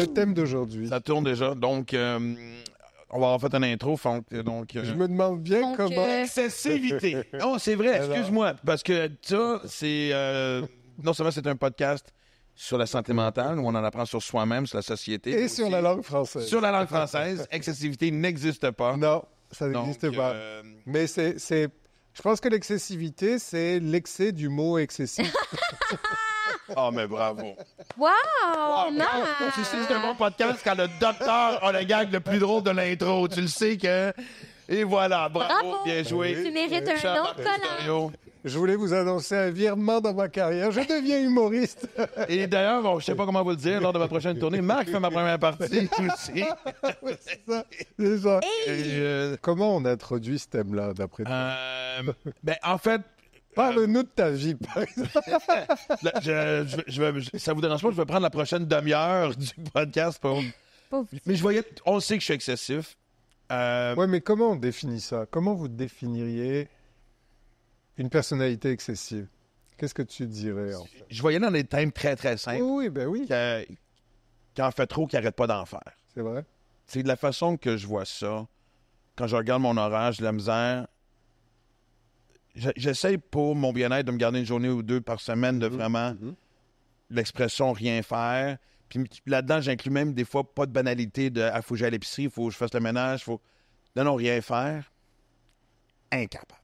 Le thème d'aujourd'hui. Ça tourne déjà. Donc, on va avoir fait une intro. Donc, Je me demande bien comment... Excessivité. Oh, c'est vrai, excuse-moi. Parce que ça, c'est... non seulement c'est un podcast sur la santé mentale, où on en apprend sur soi-même, sur la société. Et sur la langue française. Sur la langue française, excessivité n'existe pas. Non, ça n'existe Donc, pas. Mais c'est... Je pense que l'excessivité, c'est l'excès du mot excessif. Oh, mais bravo. Wow, nice! Tu sais, c'est un bon podcast quand le docteur a le gag le plus drôle de l'intro. Tu le sais que... Et voilà, bravo. Bien joué. Tu mérites un Charles autre collant. Masterio. Je voulais vous annoncer un virement dans ma carrière. Je deviens humoriste. Et d'ailleurs, bon, je sais pas comment vous le dire, lors de ma prochaine tournée, Marc fait ma première partie aussi. Oui, c'est ça. C'est ça. Et, Comment on introduit ce thème-là, d'après toi? ben, en fait, Parle-nous de ta vie, par exemple. là, ça vous dérange pas, je vais prendre la prochaine demi-heure du podcast pour... Pauvre. Mais on sait que je suis excessif. Oui, mais comment on définit ça? Comment vous définiriez une personnalité excessive? Qu'est-ce que tu dirais, en fait? Je voyais dans des thèmes très, très simples. Oui, ben oui, Qui en fait trop, qui n'arrête pas d'en faire. c'est vrai. C'est de la façon que je vois ça. Quand je regarde mon horaire, j'ai de la misère. J'essaye pour mon bien-être de me garder une journée ou deux par semaine de vraiment l'expression rien faire. Puis là-dedans, j'inclus même des fois pas de banalité de « faut que j'aille à l'épicerie, il faut que je fasse le ménage, faut... » Non, rien faire. Incapable.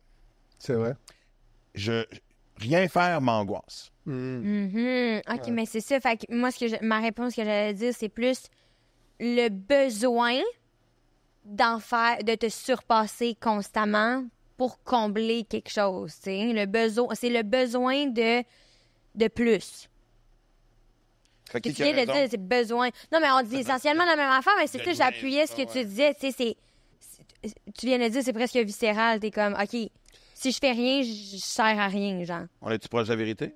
C'est vrai. Rien faire m'angoisse. OK, mais c'est ça. Fait que moi, ma réponse que j'allais dire, c'est plus le besoin d'en faire, de te surpasser constamment pour combler quelque chose, tu sais. C'est le besoin de plus. Fait Ce que qui tu a viens de raison? dire, c'est besoin. Non, mais on dit essentiellement la même affaire, mais c'est plus j'appuyais ce que tu disais, tu sais, tu viens de dire, c'est presque viscéral. T'es comme, OK, si je fais rien, je sers à rien, genre. On est-tu proche de la vérité?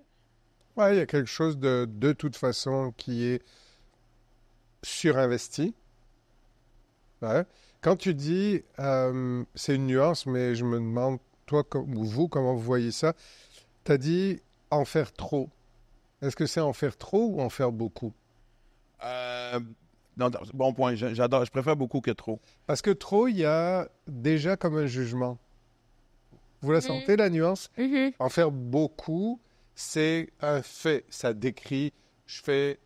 Oui, il y a quelque chose de toute façon qui est surinvesti. Ouais. Quand tu dis, c'est une nuance, mais je me demande, toi ou vous, comment vous voyez ça? Tu as dit en faire trop. Est-ce que c'est en faire trop ou en faire beaucoup? Non, bon point. J'adore. Je préfère beaucoup que trop. Parce que trop, il y a déjà comme un jugement. Vous la sentez, la nuance? En faire beaucoup, c'est un fait. Ça décrit, je fais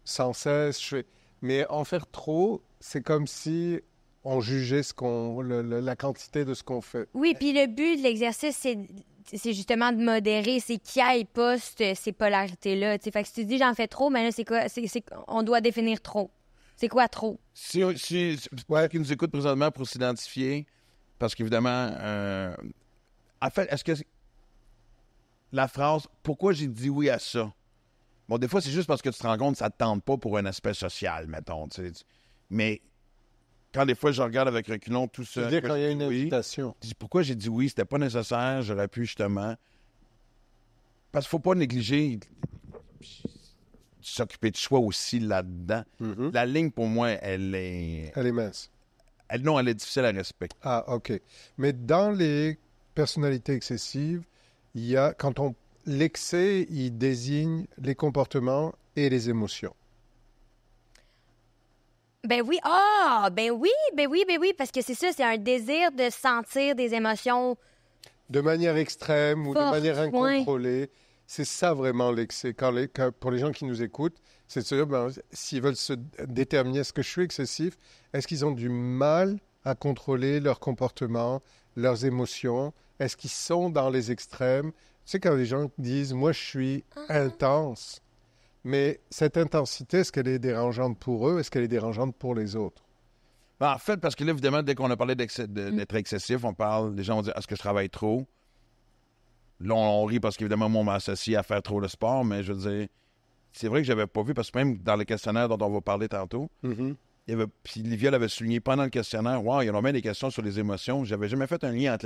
sans cesse, Mais en faire trop, c'est comme si on jugeait la quantité de ce qu'on fait. Oui, puis le but de l'exercice, c'est justement de modérer, c'est qu'il n'y ait pas ces polarités-là. Fait que si tu dis j'en fais trop, mais là, c'est quoi? On doit définir trop. C'est quoi trop? Si qui nous écoute présentement pour s'identifier, parce qu'évidemment, en fait, est-ce que la phrase « Pourquoi j'ai dit oui à ça? » Bon, des fois, c'est juste parce que tu te rends compte que ça ne te tente pas pour un aspect social, mettons. Mais quand des fois, je regarde avec reculons tout ça... C'est-à-dire quand il y a une invitation. Je dis, pourquoi j'ai dit oui? C'était pas nécessaire. J'aurais pu justement... Parce qu'il faut pas négliger s'occuper de soi aussi là-dedans. La ligne, pour moi, elle est... Elle est mince. Elle est difficile à respecter. Ah, OK. Mais dans les personnalités excessives, il y a, l'excès, il désigne les comportements et les émotions. Ben oui, ben oui, parce que c'est ça, c'est un désir de sentir des émotions. De manière extrême ou de Forte, manière incontrôlée. C'est ça vraiment l'excès. Pour les gens qui nous écoutent, c'est de se dire, s'ils veulent se déterminer, est-ce que je suis excessif? Est-ce qu'ils ont du mal à contrôler leur comportement, leurs émotions? Est-ce qu'ils sont dans les extrêmes? Tu sais, quand les gens disent, moi, je suis intense, mais cette intensité, est-ce qu'elle est dérangeante pour eux? Est-ce qu'elle est dérangeante pour les autres? Ben, en fait, parce que là, évidemment, dès qu'on a parlé d'être excessif, les gens vont dire, est-ce que je travaille trop? Là, on rit parce qu'évidemment, moi, on m'a associé à faire trop de sport, mais je veux dire, c'est vrai que j'avais pas vu, parce que même dans le questionnaire dont on va parler tantôt, puis Livia l'avait souligné pendant le questionnaire, wow, il y a même des questions sur les émotions. J'avais jamais fait un lien entre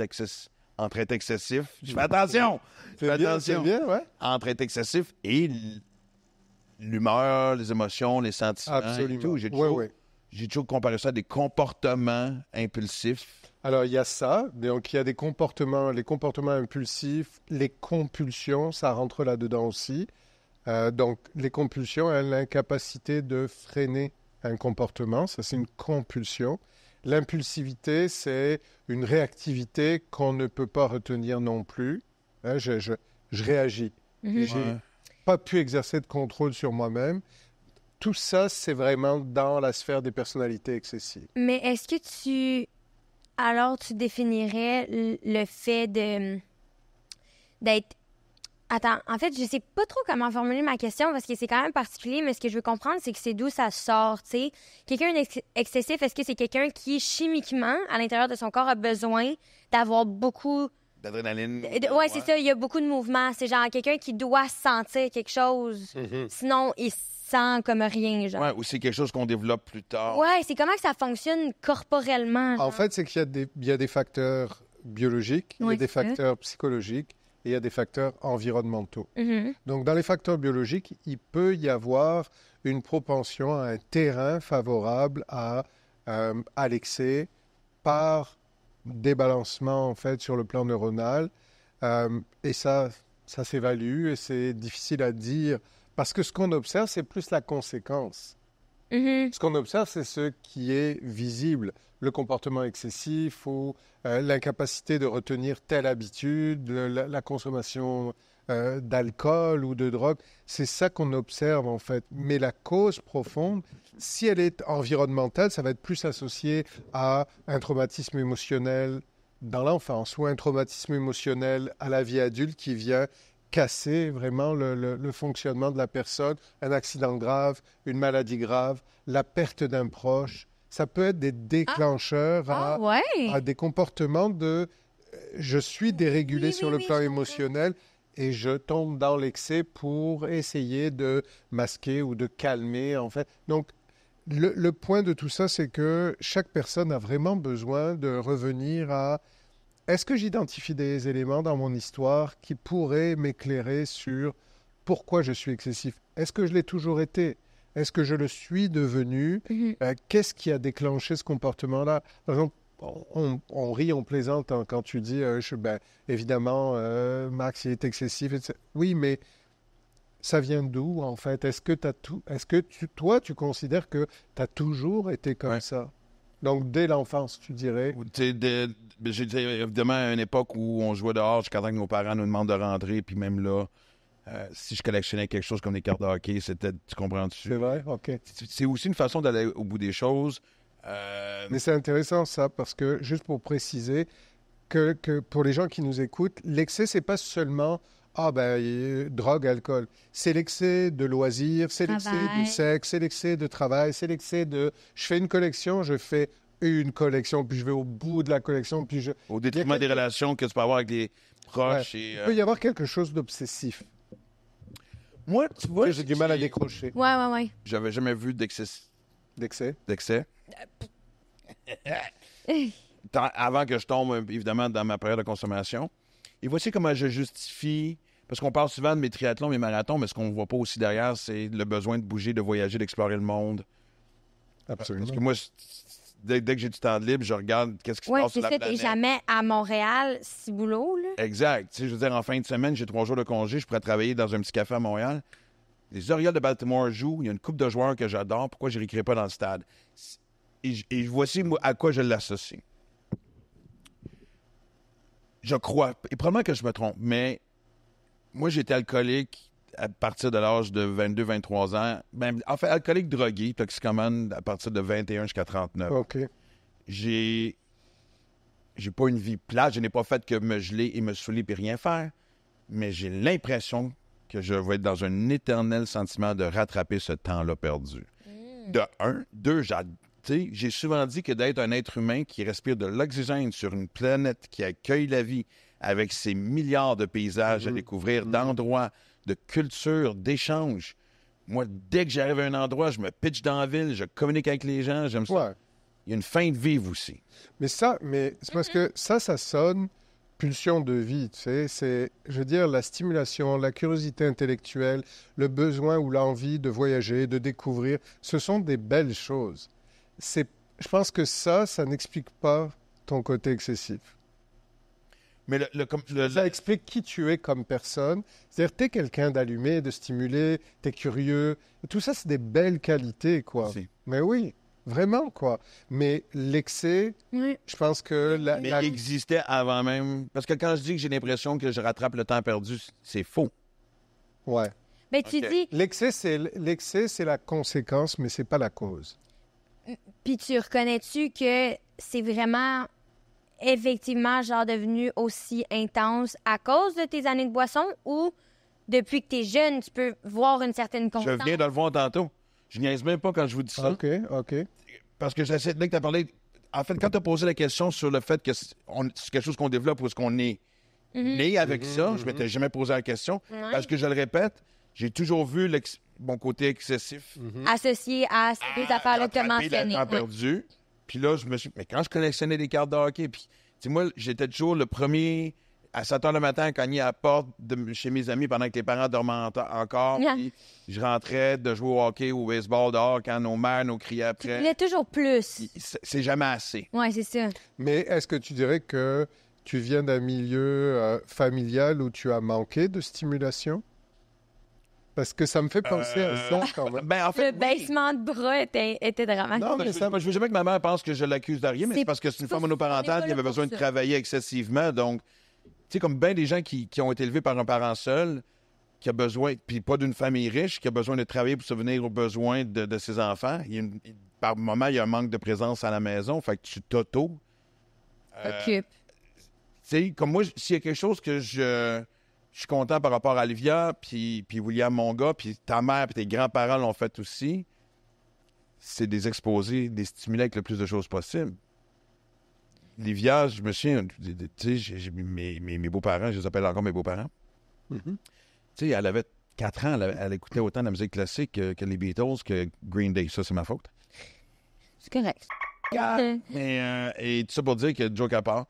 être excessif. Je fais attention! C'est bien, ouais. Entre être excessif et l'humeur, les émotions, les sentiments. Absolument. Et tout. J'ai toujours comparé ça à des comportements impulsifs. Alors, il y a ça. Donc, il y a les comportements impulsifs, les compulsions, ça rentre là-dedans aussi. Donc, les compulsions, elles ont l'incapacité de freiner un comportement, ça c'est une compulsion. L'impulsivité, c'est une réactivité qu'on ne peut pas retenir non plus. Hein, je réagis. Mhm. J'ai Ouais. pas pu exercer de contrôle sur moi-même. Tout ça, c'est vraiment dans la sphère des personnalités excessives. Mais est-ce que tu définirais le fait d'être... Attends, en fait, je sais pas trop comment formuler ma question parce que c'est quand même particulier, mais ce que je veux comprendre, c'est que c'est d'où ça sort, tu sais. Quelqu'un d'excessif, est-ce que c'est quelqu'un qui, chimiquement, à l'intérieur de son corps, a besoin d'avoir beaucoup... D'adrénaline. Ouais, c'est ça, il y a beaucoup de mouvements. C'est genre quelqu'un qui doit sentir quelque chose, sinon il sent comme rien, genre. Ouais, ou c'est quelque chose qu'on développe plus tard. Ouais, c'est comment que ça fonctionne corporellement, genre. En fait, c'est qu'il y a des facteurs biologiques, il y Oui, a des c'est ça. facteurs psychologiques et il y a des facteurs environnementaux. Mhm. Donc, dans les facteurs biologiques, il peut y avoir une propension à un terrain favorable à l'excès par débalancement, en fait, sur le plan neuronal. Et ça s'évalue et c'est difficile à dire parce que ce qu'on observe, c'est plus la conséquence. Mhm. Ce qu'on observe, c'est ce qui est visible. Le comportement excessif ou l'incapacité de retenir telle habitude, la consommation d'alcool ou de drogue. C'est ça qu'on observe en fait. Mais la cause profonde, si elle est environnementale, ça va être plus associé à un traumatisme émotionnel dans l'enfance ou un traumatisme émotionnel à la vie adulte qui vient casser vraiment le fonctionnement de la personne, un accident grave, une maladie grave, la perte d'un proche. Ça peut être des déclencheurs Ah ouais? à des comportements de je suis dérégulé Oui, sur oui, le oui, plan je comprends. émotionnel et je tombe dans l'excès pour essayer de masquer ou de calmer en fait. Donc le point de tout ça, c'est que chaque personne a vraiment besoin de revenir à est-ce que j'identifie des éléments dans mon histoire qui pourraient m'éclairer sur pourquoi je suis excessif? Est-ce que je l'ai toujours été? Est-ce que je le suis devenu? Mhm. Qu'est-ce qui a déclenché ce comportement-là? Par exemple, on rit, on plaisante hein, quand tu dis, évidemment, Max, il est excessif. Etc. Oui, mais ça vient d'où, en fait? Est-ce que toi, tu considères que tu as toujours été comme Ouais. ça? Donc, dès l'enfance, tu dirais. Ou, tu sais, j'ai dit, évidemment, à une époque où on jouait dehors jusqu'à temps que nos parents nous demandent de rentrer, puis même là, si je collectionnais quelque chose comme des cartes de hockey, c'était, tu comprends-tu? C'est vrai? OK. C'est aussi une façon d'aller au bout des choses. Mais c'est intéressant ça, parce que, juste pour préciser, que pour les gens qui nous écoutent, l'excès, c'est pas seulement drogue, alcool. C'est l'excès de loisirs, c'est l'excès Travail. du sexe, c'est l'excès de travail, c'est l'excès de je fais une collection, je fais une collection, puis je vais au bout de la collection, puis je. Au détriment des relations que tu peux avoir avec des proches. Ouais. Et, Il peut y avoir quelque chose d'obsessif. moi, tu vois, J'ai du mal à décrocher Ouais, ouais, ouais. j'avais jamais vu d'excès. d'excès. Avant que je tombe, évidemment, dans ma période de consommation. Et voici comment je justifie, parce qu'on parle souvent de mes triathlons, mes marathons, mais ce qu'on ne voit pas aussi derrière, c'est le besoin de bouger, de voyager, d'explorer le monde. Absolument. Parce que moi, dès que j'ai du temps de libre, je regarde qu'est-ce qui se Ouais, passe c'est sur la ça, t'es planète. jamais à Montréal, si boulot, là. Exact. Tu sais, je veux dire, en fin de semaine, j'ai 3 jours de congé, je pourrais travailler dans un petit café à Montréal. Les Orioles de Baltimore jouent, il y a une couple de joueurs que j'adore, pourquoi je ne réécrirai pas dans le stade? Et voici à quoi je l'associe. Je crois, et probablement que je me trompe, mais moi, j'étais alcoolique à partir de l'âge de 22-23 ans. Ben, en fait, alcoolique drogué, toxicomane à partir de 21 jusqu'à 39. OK. J'ai pas une vie plate, je n'ai pas fait que me geler et me saouler puis rien faire, mais j'ai l'impression que je vais être dans un éternel sentiment de rattraper ce temps-là perdu. De un. Deux, j'ai souvent dit que d'être un être humain qui respire de l'oxygène sur une planète qui accueille la vie avec ses milliards de paysages à découvrir, d'endroits, de cultures, d'échanges. Moi, dès que j'arrive à un endroit, je me pitche dans la ville, je communique avec les gens, j'aime ça. Ouais. Il y a une fin de vivre aussi. Mais c'est parce que ça sonne pulsion de vie, tu sais. C'est, je veux dire, la stimulation, la curiosité intellectuelle, le besoin ou l'envie de voyager, de découvrir, ce sont des belles choses. Je pense que ça n'explique pas ton côté excessif. Mais Ça explique qui tu es comme personne. C'est-à-dire, tu es quelqu'un d'allumé, de stimulé, tu es curieux. Tout ça, c'est des belles qualités, quoi. Si. Mais oui, vraiment, quoi. Mais l'excès, Oui. je pense que... Mais il existait avant même. Parce que quand je dis que j'ai l'impression que je rattrape le temps perdu, c'est faux. Ouais. Ben, tu Ok. dis, L'excès, c'est la conséquence, mais c'est pas la cause. puis tu reconnais-tu que c'est vraiment effectivement genre devenu aussi intense à cause de tes années de boisson ou depuis que t'es jeune, tu peux voir une certaine Je constance? viens de le voir tantôt. Je niaise même pas quand je vous dis ça. OK, OK. Parce que j'essaie de que tu as parlé. En fait, quand tu as posé la question sur le fait que c'est quelque chose qu'on développe ou est-ce qu'on est né avec ça, je m'étais jamais posé la question. Ouais. Parce que je le répète, j'ai toujours vu mon côté excessif. Associé à ces deux affaires-là que tu as rattraper le mentionnées. temps Ouais. perdu. Puis là, je me suis. Mais quand je collectionnais des cartes de hockey, puis, tu sais, moi, j'étais toujours le premier à 7 h le matin à cogner à la porte de chez mes amis pendant que les parents dormaient encore. Yeah. Puis je rentrais de jouer au hockey ou au baseball dehors quand nos mères nous criaient Tu après. voulais toujours plus. C'est jamais assez. Ouais, c'est ça. Mais est-ce que tu dirais que tu viens d'un milieu familial où tu as manqué de stimulation? Parce que ça me fait penser à ça quand même. Ben, en fait, Le baissement de bras était dramatique. Non, mais ça... je veux jamais que ma mère pense que je l'accuse de rien, mais C'est c'est parce que c'est une pas- femme monoparentale on est pas qui avait là besoin pour de ça. travailler excessivement. Donc, tu sais, comme bien des gens qui ont été élevés par un parent seul, qui a besoin, puis pas d'une famille riche, qui a besoin de travailler pour subvenir aux besoins de ses enfants. Par moment, il y a un manque de présence à la maison, fait que tu t'auto. Occupe. Tu sais, comme moi, s'il y a quelque chose que je suis content par rapport à Olivia, puis William, mon gars, puis ta mère, puis tes grands-parents l'ont fait aussi, c'est des exposer, des stimuler avec le plus de choses possible. Livia, je me souviens, tu sais, mes beaux-parents, je les appelle encore mes beaux-parents. Mhm. Tu sais, elle avait 4 ans, elle écoutait autant de la musique classique que les Beatles, que Green Day. Ça, c'est ma faute. C'est correct. Et tout ça pour dire que joke à part,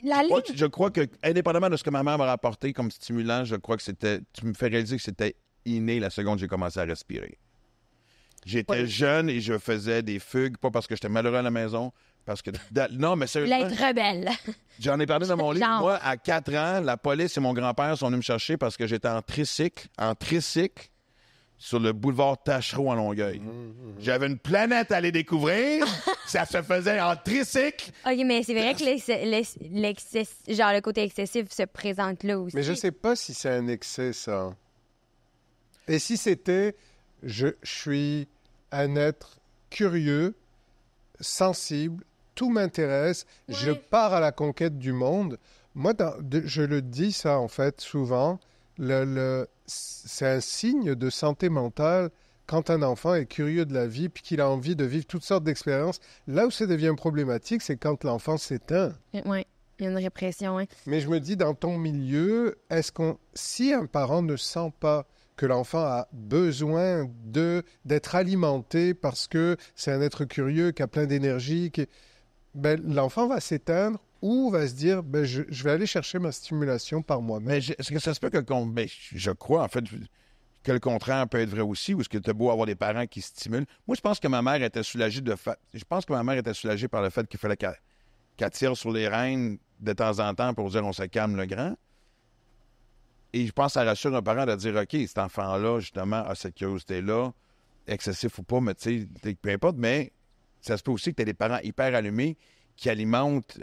La ligne. je crois que, indépendamment de ce que ma mère m'a rapporté comme stimulant, je crois que c'était. Tu me fais réaliser que c'était inné la seconde que j'ai commencé à respirer. J'étais jeune et je faisais des fugues, pas parce que j'étais malheureux à la maison, parce que. Non, mais sérieusement, L'être rebelle. j'en ai parlé dans mon livre. Genre. Moi, à 4 ans, la police et mon grand-père sont venus me chercher parce que j'étais en tricycle, sur le boulevard Tachereau à Longueuil. J'avais une planète à aller découvrir. Ça se faisait en tricycle. OK, mais c'est vrai que genre le côté excessif se présente là aussi. Mais je sais pas si c'est un excès, ça. Et si c'était, je suis un être curieux, sensible, tout m'intéresse, je pars à la conquête du monde. Moi, je le dis ça, en fait, souvent, c'est un signe de santé mentale quand un enfant est curieux de la vie puis qu'il a envie de vivre toutes sortes d'expériences. Là où ça devient problématique, c'est quand l'enfant s'éteint. Oui, il y a une répression, hein. Mais je me dis, dans ton milieu, si un parent ne sent pas que l'enfant a besoin d'être alimenté parce que c'est un être curieux, qui a plein d'énergie, ben, l'enfant va s'éteindre ou va se dire, ben, je vais aller chercher ma stimulation par moi-même. Mais est-ce que ça se peut que... Ben, je crois, en fait, que le contraire peut être vrai aussi, ou est-ce que tu as beau avoir des parents qui stimulent? Moi, je pense que ma mère était soulagée Je pense que ma mère était soulagée par le fait qu'il fallait qu'elle tire sur les rênes de temps en temps pour dire on se calme le grand. Et je pense que ça rassure un parent de dire OK, cet enfant-là, justement, a cette curiosité-là, excessif ou pas, mais tu sais, peu importe, mais ça se peut aussi que tu aies des parents hyper allumés qui alimentent,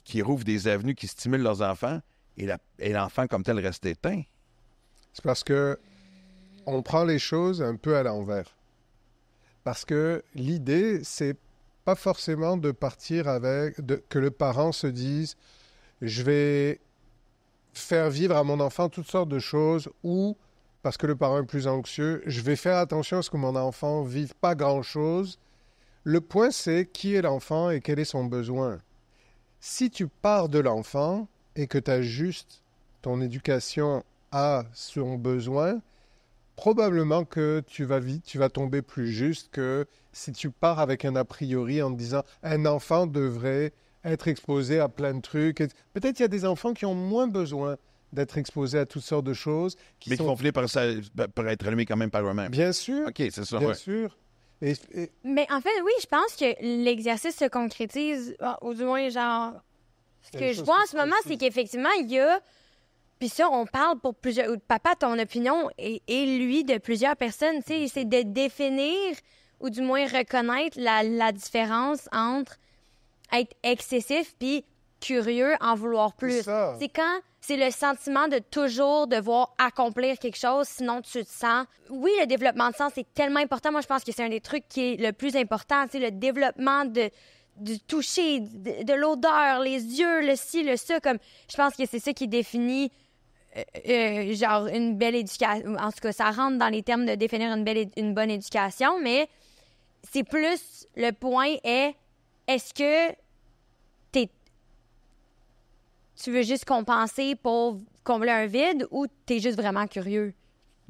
qui rouvrent des avenues, qui stimulent leurs enfants, et l'enfant comme tel reste éteint. C'est parce que on prend les choses un peu à l'envers. Parce que l'idée, c'est pas forcément de partir que le parent se dise je vais faire vivre à mon enfant toutes sortes de choses, ou parce que le parent est plus anxieux, je vais faire attention à ce que mon enfant vive pas grand-chose. Le point, c'est qui est l'enfant et quel est son besoin. Si tu pars de l'enfant et que tu ajustes ton éducation à son besoin, probablement que tu vas tomber plus juste que si tu pars avec un a priori en te disant un enfant devrait être exposé à plein de trucs. Peut-être il y a des enfants qui ont moins besoin d'être exposés à toutes sortes de choses. Mais qui vont finir par être allumés quand même par eux-mêmes. Bien sûr. OK, c'est ça. Bien sûr. Mais en fait, oui, je pense que l'exercice se concrétise, ou du moins, genre, ce que je vois en ce moment, c'est qu'effectivement, il y a... Puis ça, on parle pour plusieurs... Papa, ton opinion et lui de plusieurs personnes, tu sais, c'est de définir ou du moins reconnaître la différence entre être excessif puis curieux, en vouloir plus. C'est quand c'est le sentiment de toujours devoir accomplir quelque chose, sinon tu te sens... Oui, le développement de sens, c'est tellement important. Moi, je pense que c'est un des trucs qui est le plus important, c'est le développement du toucher, de l'odeur, les yeux, le ci, le ça. Comme, je pense que c'est ça qui définit genre une belle éducation. En tout cas, ça rentre dans les termes de définir une bonne éducation, mais c'est plus le point est, est-ce que tu veux juste compenser pour combler un vide ou t'es juste vraiment curieux?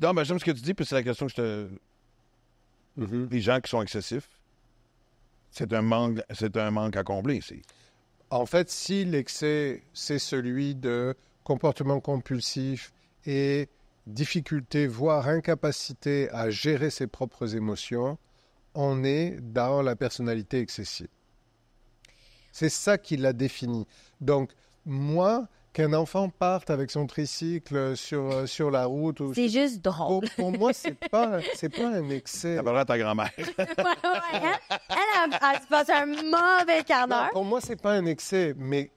Non, ben j'aime ce que tu dis, puis c'est la question que je te... Les gens qui sont excessifs, c'est un manque à combler ici. En fait, si l'excès, c'est celui de comportement compulsif et difficulté, voire incapacité à gérer ses propres émotions, on est dans la personnalité excessive. C'est ça qui l'a défini. Donc, moi, qu'un enfant parte avec son tricycle sur la route... C'est juste drôle. Pour moi, c'est pas un excès. Ça parlera à ta grand-mère. Elle se passe un mauvais quart d'heure. Pour moi, c'est pas un excès, mais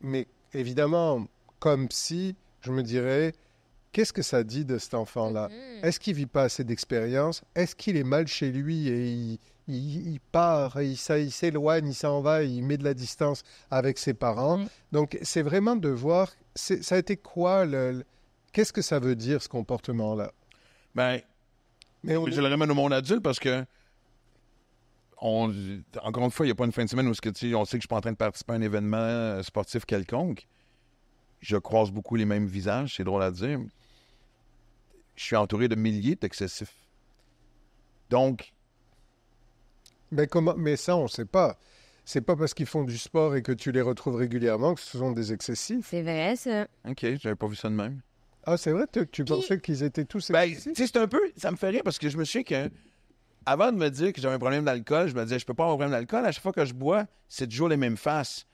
évidemment, comme si, je me dirais, qu'est-ce que ça dit de cet enfant-là? Est-ce qu'il vit pas assez d'expérience? Est-ce qu'il est mal chez lui et il part, il s'éloigne, il s'en va, il met de la distance avec ses parents? Donc, c'est vraiment de voir, ça a été quoi, qu'est-ce que ça veut dire, ce comportement-là? Ben, je le ramène au monde adulte parce que, encore une fois, il n'y a pas une fin de semaine où on sait que je ne suis pas en train de participer à un événement sportif quelconque. Je croise beaucoup les mêmes visages, c'est drôle à dire. Je suis entouré de milliers d'excessifs. Donc... Mais ça, on ne sait pas. C'est pas parce qu'ils font du sport et que tu les retrouves régulièrement que ce sont des excessifs. C'est vrai, ça. OK, j'avais pas vu ça de même. Ah, c'est vrai? Tu pensais qu'ils étaient tous excessifs? Tu sais, c'est un peu... Ça me fait rire parce que je me souviens que... Avant de me dire que j'avais un problème d'alcool, je me disais, je peux pas avoir un problème d'alcool. À chaque fois que je bois, c'est toujours les mêmes faces.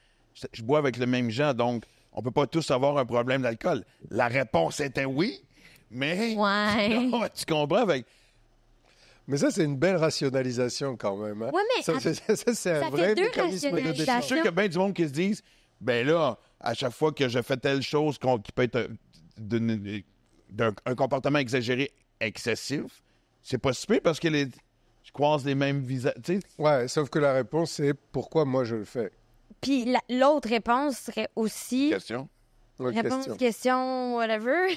Je bois avec les mêmes gens, donc on peut pas tous avoir un problème d'alcool. La réponse était oui, mais... Ouais. Non, tu comprends? Mais ça, c'est une belle rationalisation quand même. Hein? Ouais, mais ça, c'est un vrai mécanisme de Je suis défense. sûr qu'il y a bien du monde qui se disent, ben là, à chaque fois que je fais telle chose qui peut être un comportement exagéré, excessif, c'est pas si pire parce que je croise les mêmes visages. Ouais, sauf que la réponse, c'est pourquoi moi je le fais. Puis l'autre réponse serait aussi... Question. Question, whatever.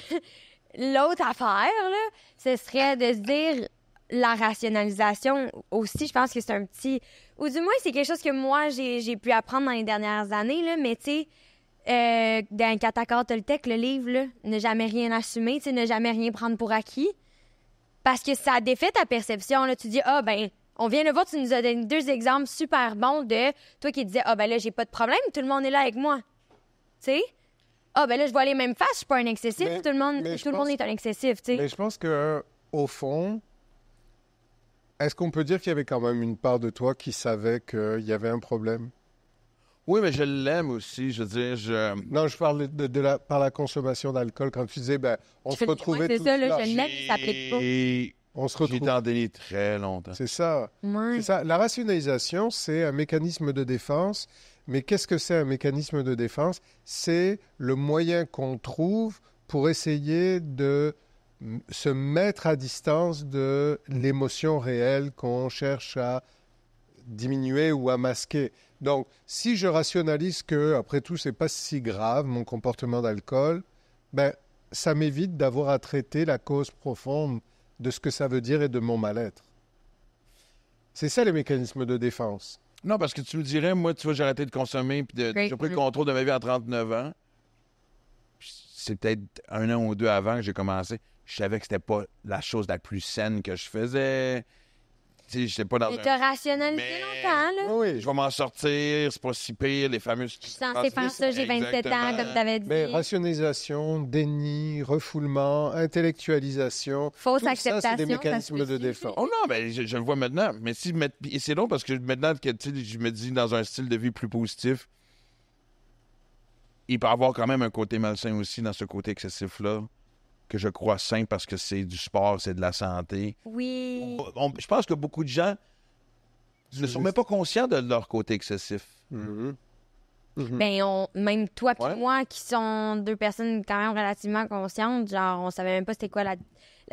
L'autre affaire, là, ce serait de se dire... La rationalisation aussi, je pense que c'est un petit... Ou du moins, c'est quelque chose que moi, j'ai pu apprendre dans les dernières années, là, mais tu sais, dans Catacor Toltec, le livre, là, ne jamais rien assumer, tu sais, ne jamais rien prendre pour acquis. Parce que ça défait ta perception, là. Tu dis, on vient de voir, tu nous as donné 2 exemples super bons de toi qui disais, ben là, j'ai pas de problème, tout le monde est là avec moi. Tu sais? Ben là, je vois les mêmes faces, je suis pas un excessif, tout le monde est un excessif, tu sais. Mais je pense que au fond... Est-ce qu'on peut dire qu'il y avait quand même une part de toi qui savait qu'il y avait un problème? Oui, mais je l'aime aussi. Je veux dire, Non, je parle par la consommation d'alcool. Quand tu disais, on se retrouvait tous là. là. Je l'aime, ça s'applique pas. On se retrouve. J'étais en déni très longtemps. C'est ça. Ouais. C'est ça. La rationalisation, c'est un mécanisme de défense. Mais qu'est-ce que c'est un mécanisme de défense? C'est le moyen qu'on trouve pour essayer de se mettre à distance de l'émotion réelle qu'on cherche à diminuer ou à masquer. Donc, si je rationalise que, après tout, c'est pas si grave, mon comportement d'alcool, ça m'évite d'avoir à traiter la cause profonde de ce que ça veut dire et de mon mal-être. C'est ça les mécanismes de défense. Non, parce que tu me dirais, moi, tu vois, j'ai arrêté de consommer puis j'ai pris le contrôle de ma vie à 39 ans. C'est peut-être 1 an ou 2 avant que j'ai commencé. Je savais que c'était pas la chose la plus saine que je faisais. Tu sais, j'étais pas dans mais t'as rationalisé longtemps, là. Oui. Je vais m'en sortir, c'est pas si pire, les fameuses... Je suis censée faire ça, j'ai 27 ans, comme t'avais dit. Mais rationalisation, déni, refoulement, intellectualisation... Fausse tout acceptation. Ça, c'est des mécanismes de défense. Oh non, ben je le vois maintenant. Mais et c'est long parce que maintenant que je me dis dans un style de vie plus positif, il peut y avoir quand même un côté malsain aussi dans ce côté excessif-là. que je crois sain parce que c'est du sport, c'est de la santé. Oui. Je pense que beaucoup de gens ne sont même pas conscients de leur côté excessif. Ben, même toi puis Ouais. moi, qui sont deux personnes quand même relativement conscientes, genre, on savait même pas c'était quoi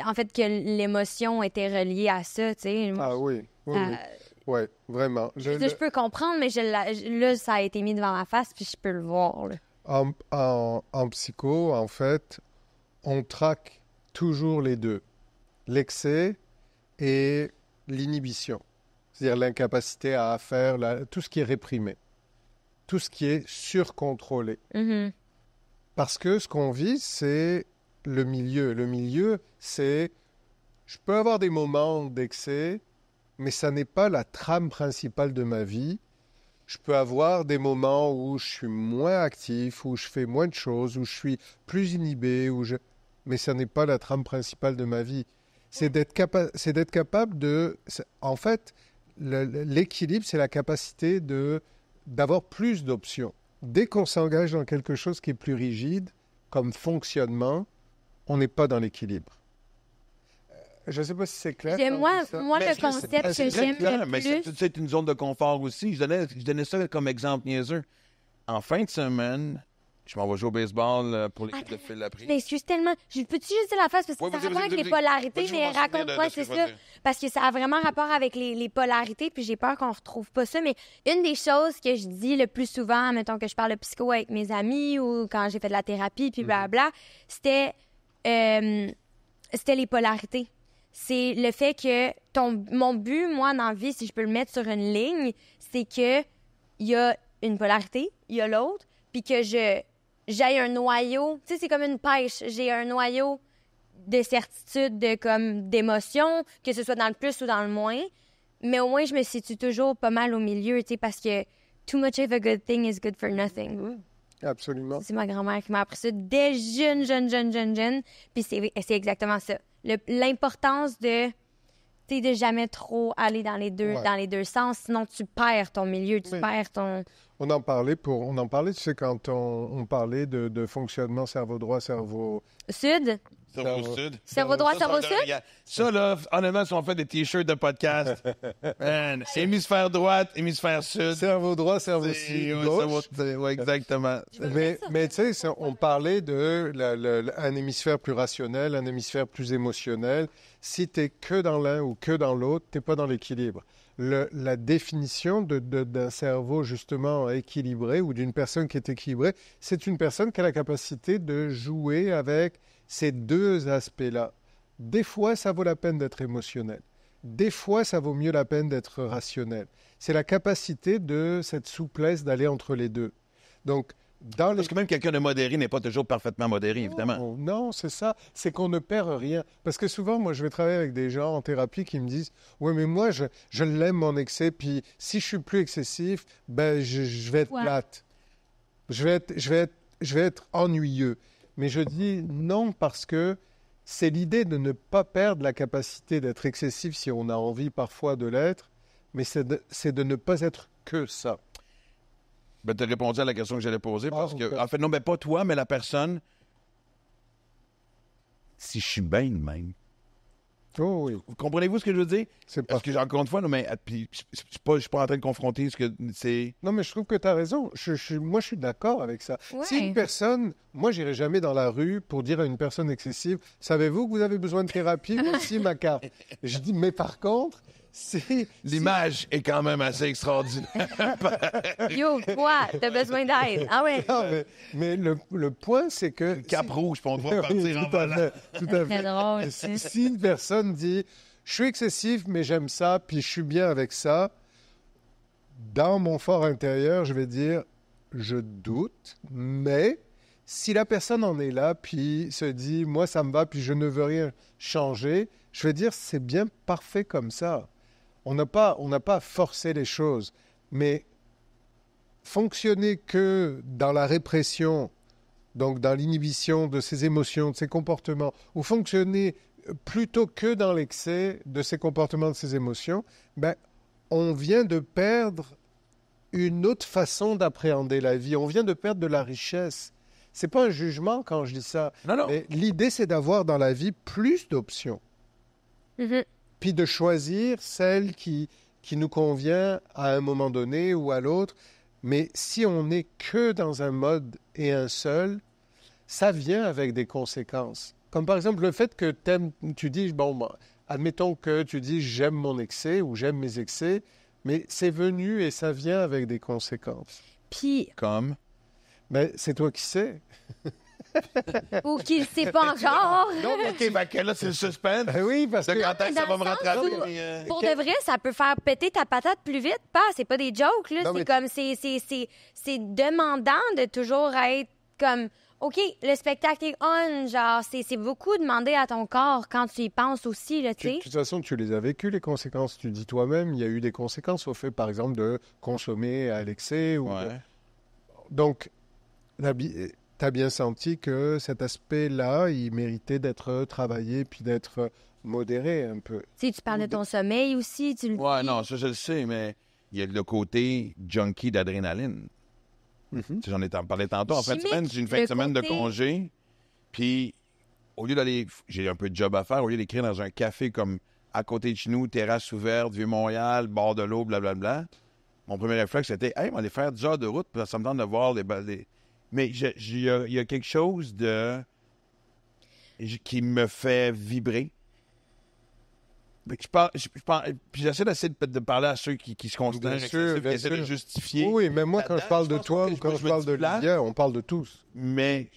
en fait, que l'émotion était reliée à ça, tu sais. Ah oui, oui, Euh, oui. Ouais, vraiment. je peux comprendre, mais là, ça a été mis devant ma face, puis je peux le voir, là. En psycho, en fait, on traque toujours les deux, l'excès et l'inhibition, c'est-à-dire l'incapacité à faire tout ce qui est réprimé, tout ce qui est surcontrôlé. Mhm. Parce que ce qu'on vit, c'est le milieu. Le milieu, c'est, je peux avoir des moments d'excès, mais ça n'est pas la trame principale de ma vie. Je peux avoir des moments où je suis moins actif, où je fais moins de choses, où je suis plus inhibé, mais ça n'est pas la trame principale de ma vie. C'est d'être capable de... En fait, l'équilibre, c'est la capacité d'avoir plus d'options. Dès qu'on s'engage dans quelque chose qui est plus rigide, comme fonctionnement, on n'est pas dans l'équilibre. Je ne sais pas si c'est clair. Moi, ça. le concept que j'aime le Mais plus... c'est une zone de confort aussi. Je donnais ça comme exemple niaiseux. En fin de semaine, je m'en vais jouer au baseball pour l'équipe de Phil Laprie. Je m'excuse tellement. Peux-tu juste dire la face parce que Ouais, ça a vas-y, rapport avec vas-y, les vas-y. polarités, Vas-y, je mais vais m'en souvenir raconte-moi, de ce c'est que je vais ça. dire. Parce que ça a vraiment rapport avec les polarités, puis j'ai peur qu'on retrouve pas ça. Mais une des choses que je dis le plus souvent, mettons que je parle de psycho avec mes amis ou quand j'ai fait de la thérapie, puis blablabla, c'était les polarités. C'est le fait que mon but, moi, dans la vie, si je peux le mettre sur une ligne, c'est que il y a une polarité, il y a l'autre, puis que j'ai un noyau. Tu sais, c'est comme une pêche. J'ai un noyau de certitude, d'émotion, que ce soit dans le plus ou dans le moins. Mais au moins, je me situe toujours pas mal au milieu, tu sais, parce que too much of a good thing is good for nothing. Absolument. C'est ma grand-mère qui m'a appris ça dès jeune. Puis c'est exactement ça. L'importance de jamais trop aller dans les deux sens, sinon tu perds ton milieu, tu perds ton... On en parlait, tu sais, quand on parlait de fonctionnement cerveau droit, cerveau... Sud? Cerveau sud. Cerveau droit, cerveau sud? Ça, là, honnêtement, si on fait des t-shirts de podcast, man, hémisphère droite, hémisphère sud. Cerveau droit, cerveau gauche. Ouais, exactement. Mais tu sais, on parlait de un hémisphère plus rationnel, un hémisphère plus émotionnel. Si tu es que dans l'un ou que dans l'autre, tu n'es pas dans l'équilibre. La définition d'un cerveau justement équilibré ou d'une personne qui est équilibrée, c'est une personne qui a la capacité de jouer avec ces deux aspects-là. Des fois, ça vaut la peine d'être émotionnel. Des fois, ça vaut mieux la peine d'être rationnel. C'est la capacité de cette souplesse d'aller entre les deux. Donc, Parce que même quelqu'un de modéré n'est pas toujours parfaitement modéré, évidemment. Non, c'est ça. C'est qu'on ne perd rien. Parce que souvent, moi, je vais travailler avec des gens en thérapie qui me disent « Oui, mais moi, je l'aime, mon excès, puis si je suis plus excessif, ben, je vais être plate. Je vais être ennuyeux. » Mais je dis non parce que c'est l'idée de ne pas perdre la capacité d'être excessif si on a envie parfois de l'être, mais c'est de ne pas être que ça. Ben, tu as répondu à la question que j'allais poser parce que, okay. en fait, non, mais pas toi, mais la personne. Si je suis bien de même. Oh oui. Comprenez-vous ce que je veux dire? C'est Parce que, encore une fois, non, mais puis, je suis pas en train de confronter ce que c'est. Non, mais je trouve que tu as raison. Moi, je suis d'accord avec ça. Ouais. Si une personne... Moi, j'irai jamais dans la rue pour dire à une personne excessive, « Savez-vous que vous avez besoin de thérapie? Voici ma carte. » Je dis, mais par contre, c'est... L'image est quand même assez extraordinaire. Yo, toi, t'as besoin d'aide. Ah ouais. Non, mais le point, c'est que... Cap rouge, puis on doit partir en tout à volant. fait, tout à Très fait. drôle. Si une personne dit « Je suis excessif, mais j'aime ça, puis je suis bien avec ça », dans mon fort intérieur, je vais dire « Je doute, mais si la personne en est là, puis se dit « Moi, ça me va, puis je ne veux rien changer », je vais dire « C'est bien parfait comme ça ». On n'a pas à forcer les choses, mais fonctionner que dans la répression, donc dans l'inhibition de ses émotions, de ses comportements, ou fonctionner plutôt que dans l'excès de ses comportements, de ses émotions, ben, on vient de perdre une autre façon d'appréhender la vie. On vient de perdre de la richesse. c'est pas un jugement quand je dis ça. Non. Mais l'idée, c'est d'avoir dans la vie plus d'options. Mhm. Puis de choisir celle qui nous convient à un moment donné ou à l'autre. Mais si on n'est que dans un mode et un seul, ça vient avec des conséquences. Comme par exemple le fait que tu dis, admettons que tu dis j'aime mon excès ou j'aime mes excès, mais c'est venu et ça vient avec des conséquences. Puis, Comme. Mais c'est toi qui sais. ou qu'il ne sait pas encore. Non, mais OK, fait que là, c'est le suspense. Ben oui, parce que... De quand est-ce que ça va me Dans le rattraper? sens où- mais, Pour de vrai, ça peut faire péter ta patate plus vite. Pas, c'est pas des jokes, là. Non, C'est mais- comme, c'est demandant de toujours être comme, OK, le spectacle est on, genre, c'est beaucoup demander à ton corps quand tu y penses aussi, là, tu De sais. toute façon, tu les as vécues, les conséquences. Tu dis toi-même, il y a eu des conséquences au fait, par exemple, de consommer à l'excès. Ouais. Donc, tu as bien senti que cet aspect-là, il méritait d'être travaillé puis d'être modéré un peu. Tu sais, tu parles de ton sommeil aussi, tu le Ouais, dis. non, ça, je le sais, mais il y a le côté junkie d'adrénaline. Tu sais, j'en ai parlé tantôt. En fin de Chimique, semaine, j'ai une fin de le semaine de côté- congé. Puis, au lieu d'aller. J'ai un peu de job à faire. Au lieu d'écrire dans un café comme à côté de chez nous, terrasse ouverte, Vieux-Montréal, bord de l'eau, blablabla, mon premier réflexe, c'était hey, on va aller faire 10 heures de route, puis ça me tente de voir les. Mais il y a quelque chose qui me fait vibrer. Puis j'essaie de parler à ceux qui se considèrent Bien sûr, excessifs, qui bien essaient de sûr. justifier. Oui, mais moi, quand je Là-dedans, parle je de pense toi que ou quand je je me parle de déplace. Lydia, on parle de tous. Mais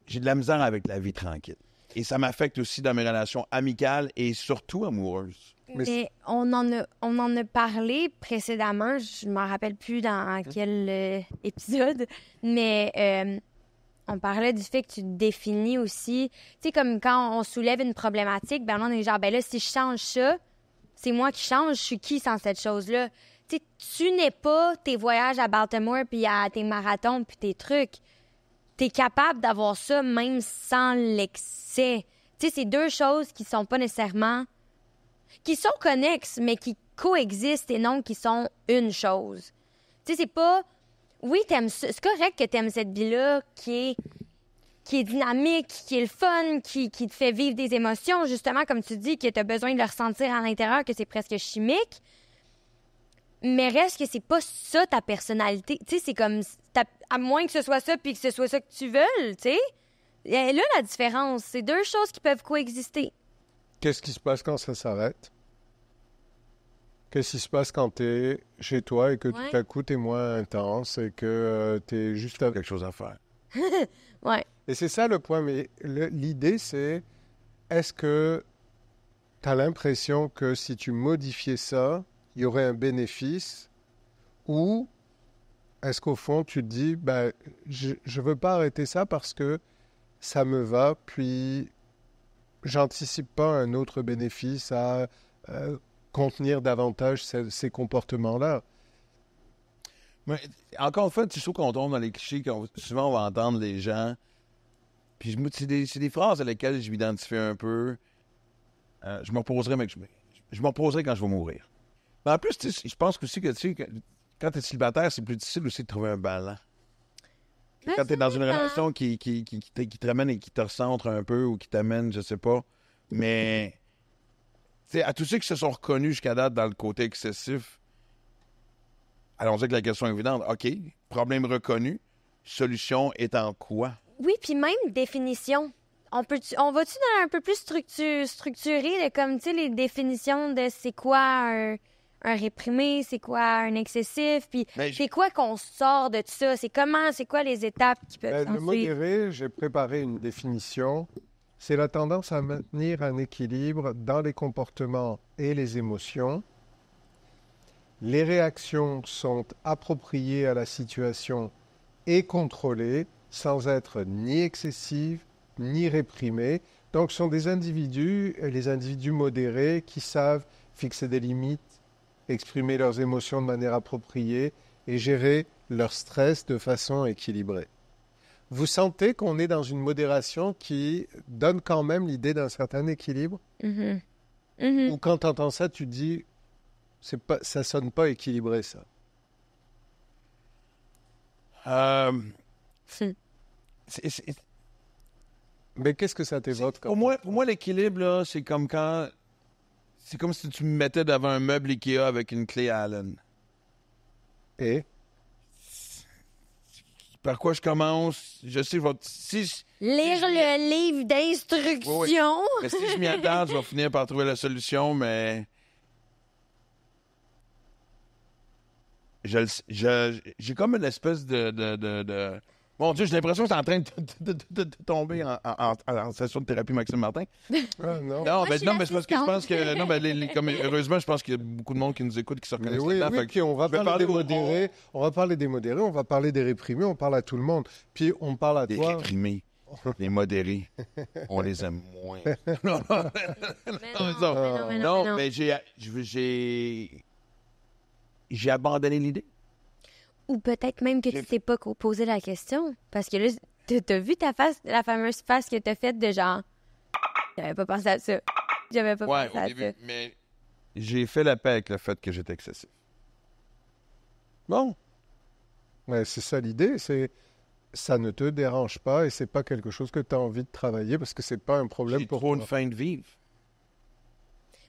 j'ai de la misère avec la vie tranquille. Et ça m'affecte aussi dans mes relations amicales et surtout amoureuses. Mais on en a parlé précédemment, je m'en rappelle plus dans quel épisode, mais on parlait du fait que tu te définis aussi. Tu sais, comme quand on soulève une problématique, ben là, on est genre, ben là, si je change ça, c'est moi qui change, je suis qui sans cette chose-là? Tu sais, tu n'es pas tes voyages à Baltimore, puis à tes marathons, puis tes trucs. T'es capable d'avoir ça même sans l'excès. Tu sais, c'est deux choses qui sont pas nécessairement... qui sont connexes, mais qui coexistent et non qui sont une chose. Tu sais, c'est pas... Oui, t'aimes ça. C'est correct que t'aimes cette vie-là qui est dynamique, qui est le fun, qui te fait vivre des émotions, justement, comme tu dis, que t'as besoin de le ressentir à l'intérieur, que c'est presque chimique. Mais reste que c'est pas ça ta personnalité. Tu sais, c'est comme... à moins que ce soit ça puis que ce soit ça que tu veux, tu sais. Et là, la différence, c'est deux choses qui peuvent coexister. Qu'est-ce qui se passe quand ça s'arrête? Qu'est-ce qui se passe quand tu es chez toi et que Ouais. tout à coup tu es moins intense et que tu es juste avec... Quelque chose à faire. Ouais. Et c'est ça le point, mais l'idée c'est, est-ce que tu as l'impression que si tu modifiais ça, il y aurait un bénéfice ou est-ce qu'au fond tu te dis, ben, je ne veux pas arrêter ça parce que ça me va, puis j'anticipe pas un autre bénéfice à contenir davantage ces comportements-là. Mais, encore une fois, tu sais qu'on tombe dans les clichés souvent on va entendre les gens. Puis c'est des phrases à lesquelles je m'identifie un peu. Je me reposerai, mais je me reposerai quand je vais mourir. Mais en plus, tu sais, je pense aussi que, tu sais, quand tu es célibataire, c'est plus difficile aussi de trouver un ballon. Quand tu es dans une relation qui te ramène et qui te recentre un peu ou qui t'amène, je sais pas. Mais tu sais, à tous ceux qui se sont reconnus jusqu'à date dans le côté excessif, allons-y avec la question évidente. OK, problème reconnu, solution étant quoi? Oui, puis même définition. On va-tu dans un peu plus structuré, de, comme, tu sais, les définitions de c'est quoi un réprimé, c'est quoi un excessif, puis Mais c'est quoi qu'on sort de ça, c'est quoi les étapes qui peuvent Le s'en suivre. modéré, j'ai préparé une définition. C'est la tendance à maintenir un équilibre dans les comportements et les émotions. Les réactions sont appropriées à la situation et contrôlées sans être ni excessives ni réprimées. Donc, ce sont des individus, les individus modérés, qui savent fixer des limites, exprimer leurs émotions de manière appropriée et gérer leur stress de façon équilibrée. Vous sentez qu'on est dans une modération qui donne quand même l'idée d'un certain équilibre? Mhm. Mhm. Ou quand tu entends ça, tu te dis, ça sonne pas équilibré, ça. Mais qu'est-ce que ça t'évoque? Pour moi, l'équilibre, là, c'est comme quand... C'est comme si tu me mettais devant un meuble Ikea avec une clé Allen. Et? Par quoi je commence? Je sais, Lire le livre d'instructions. mais si je m'y attarde, je vais finir par trouver la solution, mais... J'ai comme une espèce de... Mon Dieu, j'ai l'impression que c'est en train de tomber en session de thérapie Maxime Martin. Ah, non. Non, je suis mais c'est parce que je pense l'assistante. que... Non, mais comme, heureusement, je pense qu'il y a beaucoup de monde qui nous écoute, qui se Mais reconnaissent oui, là-dedans. oui, Fait que puis on va je vais parler des parler modérés, on va parler des modérés, on va parler des réprimés, on parle à tout le monde. Puis on parle à des toi. réprimés, les modérés, on les aime moins. Non, non, non, mais j'ai abandonné l'idée. Ou peut-être même que tu t'es pas posé la question. Parce que là, t'as vu ta face, la fameuse face que t'as faite de genre... J'avais pas pensé à ça. J'avais pas Ouais, pensé au à début, ça. mais j'ai fait la paix avec le fait que j'étais excessif. Bon. Ouais, c'est ça l'idée, c'est ça ne te dérange pas et c'est pas quelque chose que tu as envie de travailler parce que c'est pas un problème J'ai pour trop toi. une fin de vivre.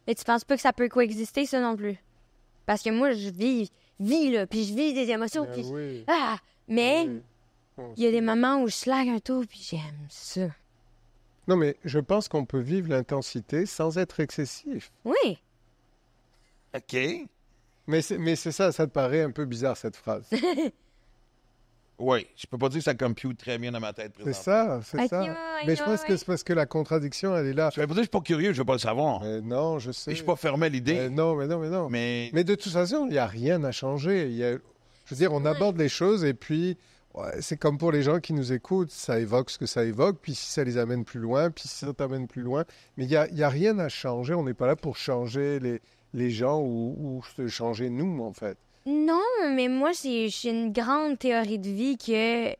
Mais tu penses pas que ça peut coexister, ça non plus? Parce que moi, je vis là, puis je vis des émotions, Ben puis... oui, Ah! Mais oui. il y a des moments où je slague un tour, puis j'aime ça. Non, mais je pense qu'on peut vivre l'intensité sans être excessif. Oui! OK. Mais c'est ça, ça te paraît un peu bizarre cette phrase. Oui, je peux pas dire que ça compute très bien dans ma tête C'est présentement. ça, c'est Ok, ça. ouais, Mais je pense que ouais. c'est parce que la contradiction, elle est là. Je vais pas dire que je suis pas curieux, je veux pas le savoir. Mais non, je Et sais. je suis pas fermé à l'idée. Non, mais non, mais non. Mais Mais de toute façon, il n'y a rien à changer. Je veux dire, on aborde les choses et puis ouais, c'est comme pour les gens qui nous écoutent, ça évoque ce que ça évoque, puis si ça les amène plus loin, puis si ça t'amène plus loin. Mais il y a rien à changer. On n'est pas là pour changer les gens ou se changer nous, en fait. Non, mais moi, j'ai une grande théorie de vie que...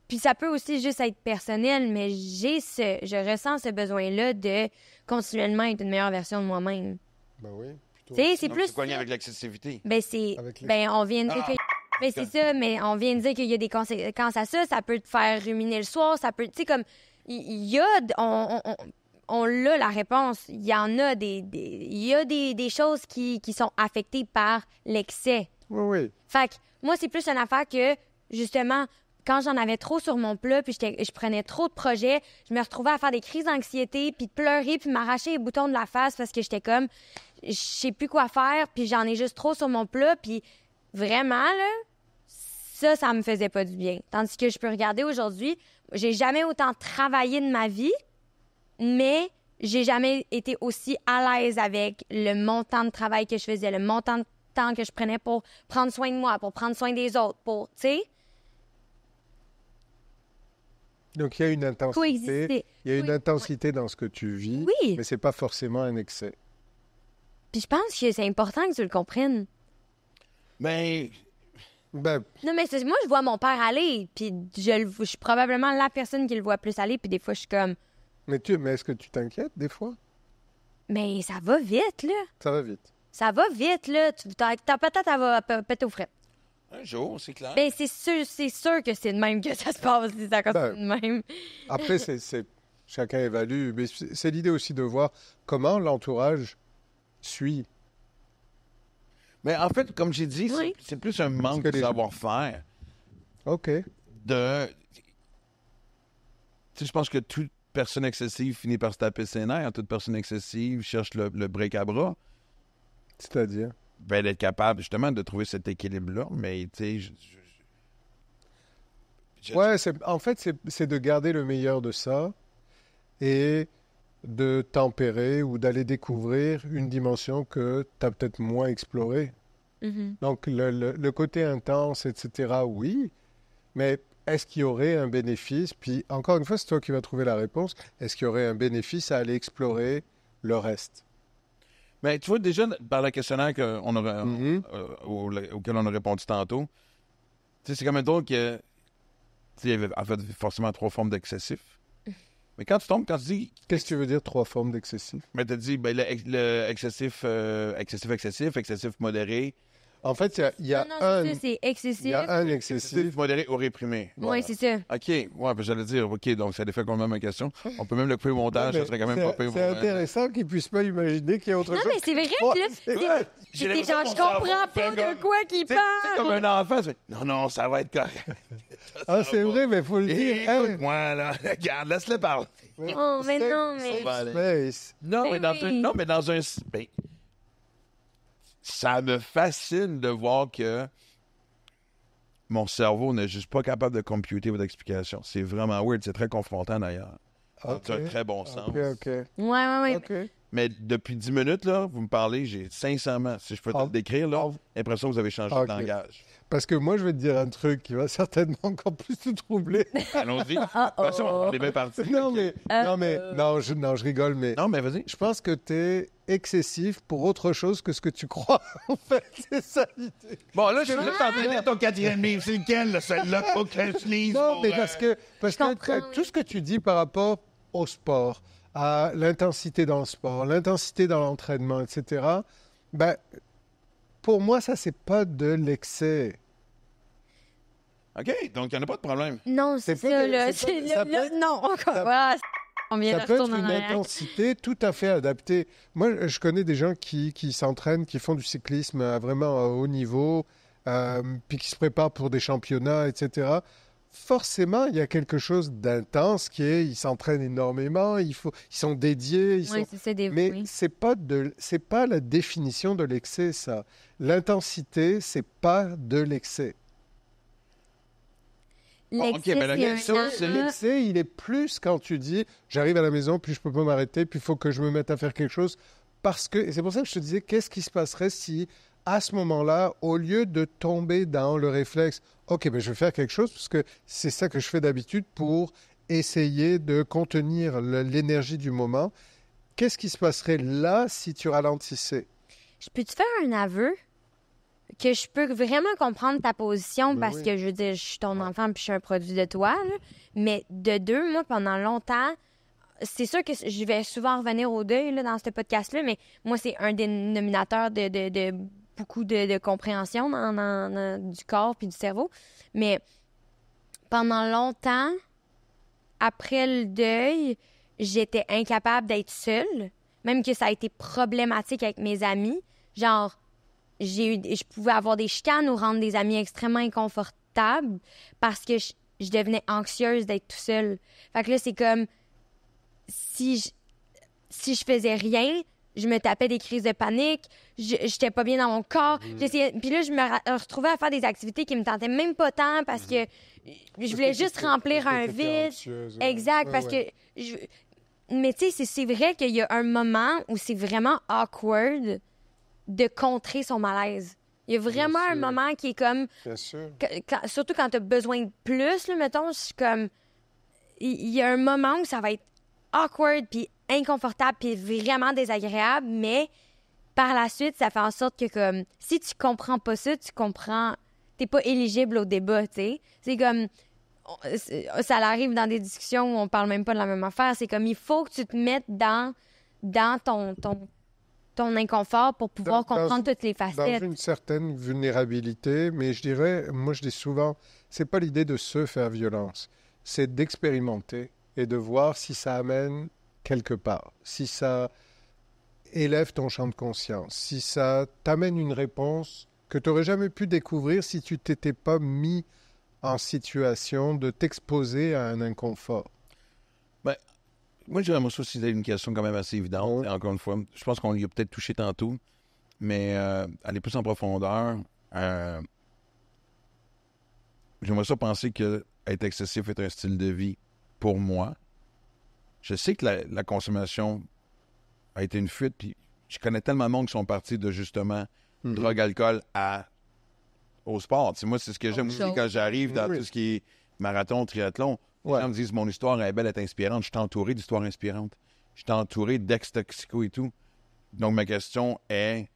Puis ça peut aussi juste être personnel, mais je ressens ce besoin-là de continuellement être une meilleure version de moi-même. Ben oui. Tu sais, c'est donc, plus... c'est cogné avec l'excessivité. Ben, c'est... Avec les- Ben, on vient de dire que... Ben, c'est ça, mais on vient de dire qu'il y a des conséquences à ça. Ça peut te faire ruminer le soir, ça peut... Tu sais, comme... Il y a... On l'a, la réponse. Il y en a il y a des choses qui sont affectées par l'excès. Oui, oui. Fait que moi, c'est plus une affaire que, justement, quand j'en avais trop sur mon plat, puis je prenais trop de projets, je me retrouvais à faire des crises d'anxiété, puis de pleurer, puis m'arracher les boutons de la face parce que j'étais comme, je sais plus quoi faire, puis j'en ai juste trop sur mon plat, puis vraiment, là, ça me faisait pas du bien. Tandis que je peux regarder aujourd'hui, j'ai jamais autant travaillé de ma vie, mais j'ai jamais été aussi à l'aise avec le montant de travail que je faisais, le montant de temps que je prenais pour prendre soin de moi, pour prendre soin des autres, pour, tu sais, Donc il y a une intensité. coexister. Il y a une Oui, intensité dans ce que tu vis, Oui. mais c'est pas forcément un excès. Puis je pense que c'est important que tu le comprennes. Mais Ben, Non, mais moi, je vois mon père aller, puis je suis probablement la personne qui le voit plus aller, puis des fois, je suis comme, mais est-ce que tu t'inquiètes des fois? mais ça va vite, là. Ça va vite. Ça va vite, là. Ta patate, elle va péter aux frettes. un jour, c'est clair. Ben, c'est sûr que c'est de même que ça se passe si ça continue de même. Après, chacun évalue, mais c'est l'idée aussi de voir comment l'entourage suit. Mais en fait, comme j'ai dit, Oui. c'est plus un manque que de les- savoir-faire. OK. De... Tu sais, je pense que toute personne excessive finit par se taper ses nerfs. Toute personne excessive cherche le break à bras. C'est-à-dire? Ben, d'être capable, justement, de trouver cet équilibre-là. Mais, tu sais, Ouais, en fait, c'est de garder le meilleur de ça et de tempérer ou d'aller découvrir une dimension que tu as peut-être moins explorée. Mhm. Donc, le côté intense, etc., oui, mais est-ce qu'il y aurait un bénéfice? Puis, encore une fois, c'est toi qui vas trouver la réponse. Est-ce qu'il y aurait un bénéfice à aller explorer le reste? Mais tu vois, déjà, par le questionnaire Mhm. auquel on a répondu tantôt, tu sais, c'est quand même drôle que, tu sais, il y avait en fait forcément 3 formes d'excessif. Mais quand tu dis, Qu'est-ce que tu veux dire, 3 formes d'excessif? mais tu dis, ben, le excessif, excessif, modéré. En fait, il y a Non, un... c'est ça, c'est Il excessif. y a un Excessif, excessif. modéré ou réprimé. Oui, c'est ça. OK. Ouais, ben, j'allais dire, OK, donc ça défait quand même ma question. On peut même le couper au montage, ça serait quand même pas pire. C'est intéressant qu'ils puissent pas imaginer qu'il y a autre Non, chose. mais c'est vrai, Ouais, puis là, c'est vrai. j'étais genre, je comprends pas de quoi qu'il C'est comme parle. un enfant, c'est non, ça va être correct. Ah, c'est vrai, mais il faut le dire. Hey, Écoute-moi, là, regarde, laisse-le parler. Oh, mais non, mais... Space. Non, Ben mais dans oui. un... Non, mais dans un... Ben, ça me fascine de voir que mon cerveau n'est juste pas capable de computer votre explication. C'est vraiment weird. C'est très confrontant, d'ailleurs. OK. C'est un très bon sens. OK. Ouais. OK. Mais depuis 10 minutes, là, vous me parlez, j'ai sincèrement, si je peux te le décrire, là, l'impression que vous avez changé OK. de langage. Parce que moi, je vais te dire un truc qui va certainement encore plus te troubler. Allons-y. De toute façon, on est bien parti. non, je rigole, mais Non, mais vas-y. je pense que tu es excessif pour autre chose que ce que tu crois, en fait. C'est ça l'idée. Bon, là, je suis en train de lire ton quatrième livre. C'est lequel, là, celle-là, faut que je lise? Non, mais parce que comprends, tout ce que tu dis par rapport au sport, à l'intensité dans le sport, l'intensité dans l'entraînement, etc., ben, pour moi, ça, c'est pas de l'excès. OK, donc il n'y en a pas de problème. Non, c'est C'est ça, pas- là. c'est pas- C'est ça là, peut être- non, encore. ça- Voilà, on vient Ça de peut être retourner une en arrière. intensité tout à fait adaptée. Moi, je connais des gens qui s'entraînent, qui font du cyclisme à vraiment à haut niveau, puis qui se préparent pour des championnats, etc. Forcément, il y a quelque chose d'intense qui est, ils s'entraînent énormément, ils sont dédiés, Oui, c'est ça, des... mais oui. c'est pas la définition de l'excès, ça. L'intensité, c'est pas de l'excès. Bon, OK, mais L'excès, là, c'est un L'excès, il est plus quand tu dis, j'arrive à la maison, puis je peux pas m'arrêter, puis il faut que je me mette à faire quelque chose. Parce que, et c'est pour ça que je te disais, qu'est-ce qui se passerait si, à ce moment-là, au lieu de tomber dans le réflexe, OK, ben je vais faire quelque chose, parce que c'est ça que je fais d'habitude pour essayer de contenir l'énergie du moment, qu'est-ce qui se passerait là si tu ralentissais? Je peux te faire un aveu que je peux vraiment comprendre ta position Ben parce oui. que je veux dire, je suis ton enfant puis je suis un produit de toi. Là. Mais de deux, moi, pendant longtemps, c'est sûr que je vais souvent revenir au deuil là, dans ce podcast-là, mais moi, c'est un dénominateur de beaucoup de compréhension du corps puis du cerveau. Mais pendant longtemps, après le deuil, j'étais incapable d'être seule, même que ça a été problématique avec mes amis. Genre, je pouvais avoir des chicanes ou rendre des amis extrêmement inconfortables parce que je devenais anxieuse d'être tout seule. Fait que là, c'est comme si je faisais rien, je me tapais des crises de panique, j'étais pas bien dans mon corps. Puis là, je me retrouvais à faire des activités qui me tentaient même pas tant parce que je voulais juste remplir un vide. Exact, parce que... Mais tu sais, c'est vrai qu'il y a un moment où c'est vraiment awkward de contrer son malaise. Il y a vraiment un moment qui est comme... Bien sûr. Surtout quand tu as besoin de plus, là, mettons, je suis comme... Il y a un moment où ça va être awkward, puis inconfortable, puis vraiment désagréable, mais par la suite, ça fait en sorte que, comme, si tu comprends pas ça, t'es pas éligible au débat, tu sais. C'est comme... Ça arrive dans des discussions où on parle même pas de la même affaire. C'est comme, il faut que tu te mettes dans ton inconfort pour pouvoir comprendre toutes les Dans facettes. une certaine vulnérabilité, mais je dirais, moi je dis souvent, c'est pas l'idée de se faire violence, c'est d'expérimenter et de voir si ça amène quelque part, si ça élève ton champ de conscience, si ça t'amène une réponse que tu n'aurais jamais pu découvrir si tu t'étais pas mis en situation de t'exposer à un inconfort. Moi, j'aimerais ça aussi une question quand même assez évidente. Oui. Encore une fois, je pense qu'on y a peut-être touché tantôt, mais aller plus en profondeur, j'aimerais ça penser que être excessif est un style de vie pour moi. Je sais que la consommation a été une fuite, puis je connais tellement de monde qui sont partis de justement drogue, alcool au sport. Tu sais, moi, c'est ce que j'aime aussi quand j'arrive dans tout ce qui est marathon, triathlon. Les gens me disent, mon histoire est belle, elle est inspirante. Je suis entouré d'histoires inspirantes. Je suis entouré d'ex-toxicos et tout. Donc, ma question est,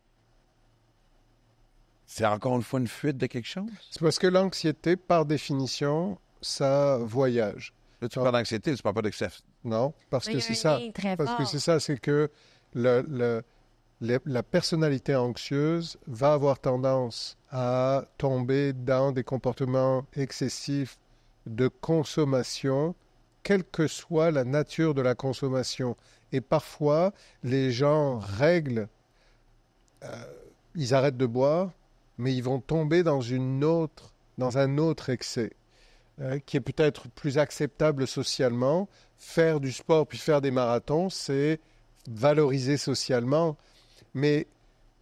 c'est encore une fois une fuite de quelque chose? C'est parce que l'anxiété, par définition, ça voyage. Là, tu parles d'anxiété, tu parles pas d'excès. Non, parce Mais que il y a c'est un ça. lien très Parce que fort. c'est ça, c'est que la personnalité anxieuse va avoir tendance à tomber dans des comportements excessifs de consommation, quelle que soit la nature de la consommation. Et parfois, les gens règlent, ils arrêtent de boire, mais ils vont tomber dans un autre excès, qui est peut-être plus acceptable socialement. Faire du sport puis faire des marathons, c'est valorisé socialement. Mais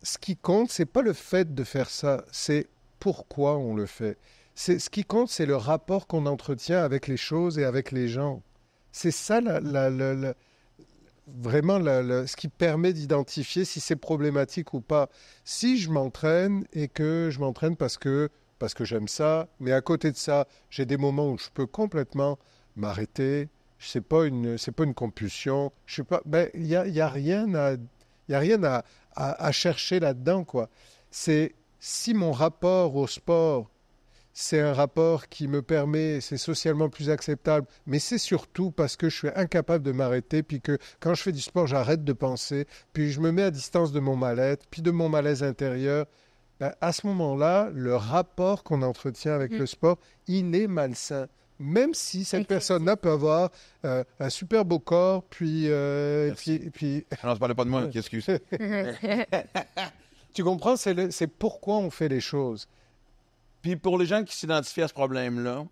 ce qui compte, c'est pas le fait de faire ça, c'est pourquoi on le fait. Ce qui compte, c'est le rapport qu'on entretient avec les choses et avec les gens. C'est ça vraiment ce qui permet d'identifier si c'est problématique ou pas. Si je m'entraîne et que je m'entraîne parce que j'aime ça, mais à côté de ça, j'ai des moments où je peux complètement m'arrêter. C'est pas une compulsion. Je sais pas. Ben il y a rien à chercher là-dedans, quoi. C'est si mon rapport au sport, c'est un rapport qui me permet, c'est socialement plus acceptable, mais c'est surtout parce que je suis incapable de m'arrêter, puis que quand je fais du sport, j'arrête de penser, puis je me mets à distance de mon mal-être, puis de mon malaise intérieur. Ben, à ce moment-là, le rapport qu'on entretient avec le sport, il est malsain. Même si cette personne-là peut avoir un super beau corps, puis... puis... Non, je parlais pas de moi, excuse. Tu comprends? C'est pourquoi on fait les choses. Puis pour les gens qui s'identifient à ce problème-là...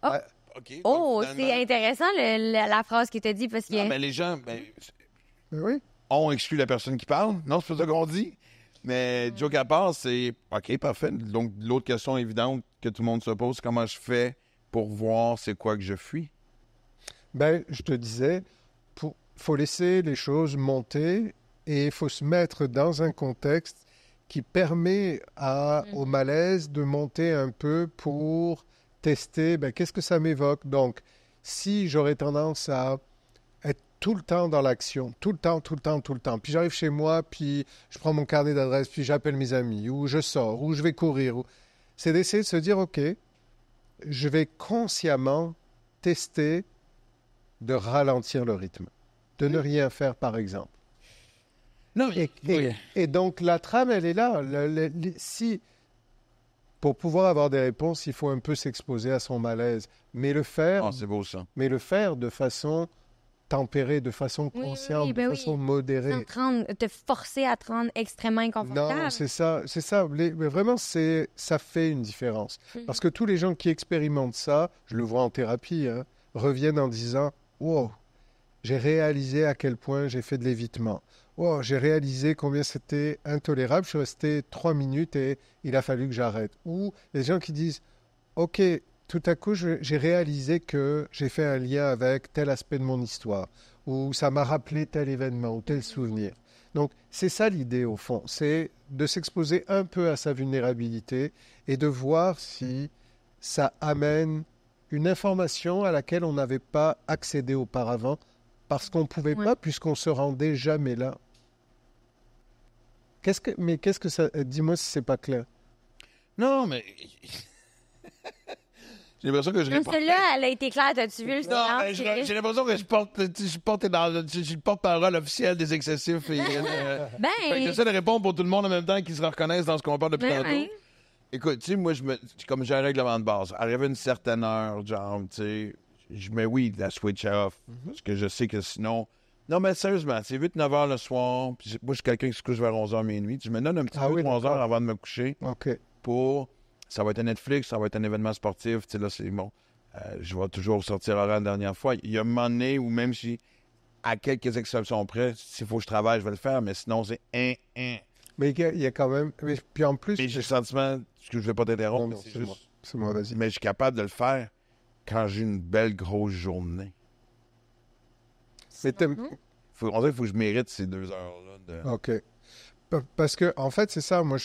Oh, OK, oh donc, c'est intéressant la phrase que tu as dit, parce que... non, mais les gens Oui. on exclut la personne qui parle. Non, c'est pas ça qu'on dit. Mais joke à part, c'est OK, parfait. Donc, l'autre question évidente que tout le monde se pose, comment je fais pour voir c'est quoi que je fuis? Ben, je te disais, faut laisser les choses monter et il faut se mettre dans un contexte qui permet au malaise de monter un peu pour tester qu'est-ce que ça m'évoque. Donc, si j'aurais tendance à être tout le temps dans l'action, tout le temps, puis j'arrive chez moi, puis je prends mon carnet d'adresses, puis j'appelle mes amis, ou je sors, ou je vais courir, c'est d'essayer de se dire, OK, je vais consciemment tester de ralentir le rythme, de ne rien faire, par exemple. Non, Et donc, la trame, elle est là. Si, pour pouvoir avoir des réponses, il faut un peu s'exposer à son malaise. Mais le faire, c'est beau ça. mais le faire de façon tempérée, de façon consciente, de façon modérée. Sans te forcer à te rendre extrêmement inconfortable. Non, c'est ça. Mais vraiment, ça fait une différence. Parce que tous les gens qui expérimentent ça, je le vois en thérapie, reviennent en disant « Wow, j'ai réalisé à quel point j'ai fait de l'évitement. Wow, j'ai réalisé combien c'était intolérable. Je suis resté 3 minutes et il a fallu que j'arrête. » Ou les gens qui disent « OK, tout à coup, j'ai réalisé que j'ai fait un lien avec tel aspect de mon histoire. » Ou ça m'a rappelé tel événement ou tel souvenir. Donc, c'est ça l'idée au fond. C'est de s'exposer un peu à sa vulnérabilité et de voir si ça amène une information à laquelle on n'avait pas accédé auparavant parce qu'on ne pouvait pas, puisqu'on se rendait jamais là. Qu'est-ce que ça... Dis-moi si c'est pas clair. Non, mais... J'ai l'impression que je réponds... Celle-là, elle a été claire, t'as-tu vu? Non, mais j'ai l'impression que je porte le porte-parole officiel des excessifs. J'essaie de répondre pour tout le monde en même temps qui se reconnaissent dans ce qu'on parle depuis tantôt. Écoute, tu sais, moi, comme j'ai un règlement de base, arrivé à une certaine heure, genre, tu sais, je mets la switch off, parce que je sais que sinon... Non, mais sérieusement, c'est 8-9 heures le soir, puis moi, je suis quelqu'un qui se couche vers 11h minuit, je me donne un petit peu 3 heures avant de me coucher pour... Ça va être un Netflix, ça va être un événement sportif, tu sais, là, c'est bon. Je vais toujours sortir à la dernière fois. Il y a un moment donné où même si, à quelques exceptions près, s'il faut que je travaille, je vais le faire, mais sinon, c'est Mais il y a quand même... Puis en plus... Mais j'ai le sentiment, que je vais pas t'interrompre, c'est moi, vas-y. Mais je suis capable de le faire quand j'ai une belle grosse journée. Mais on dirait qu'il faut que je mérite ces 2 heures-là. OK. Parce que, en fait, c'est ça. Moi,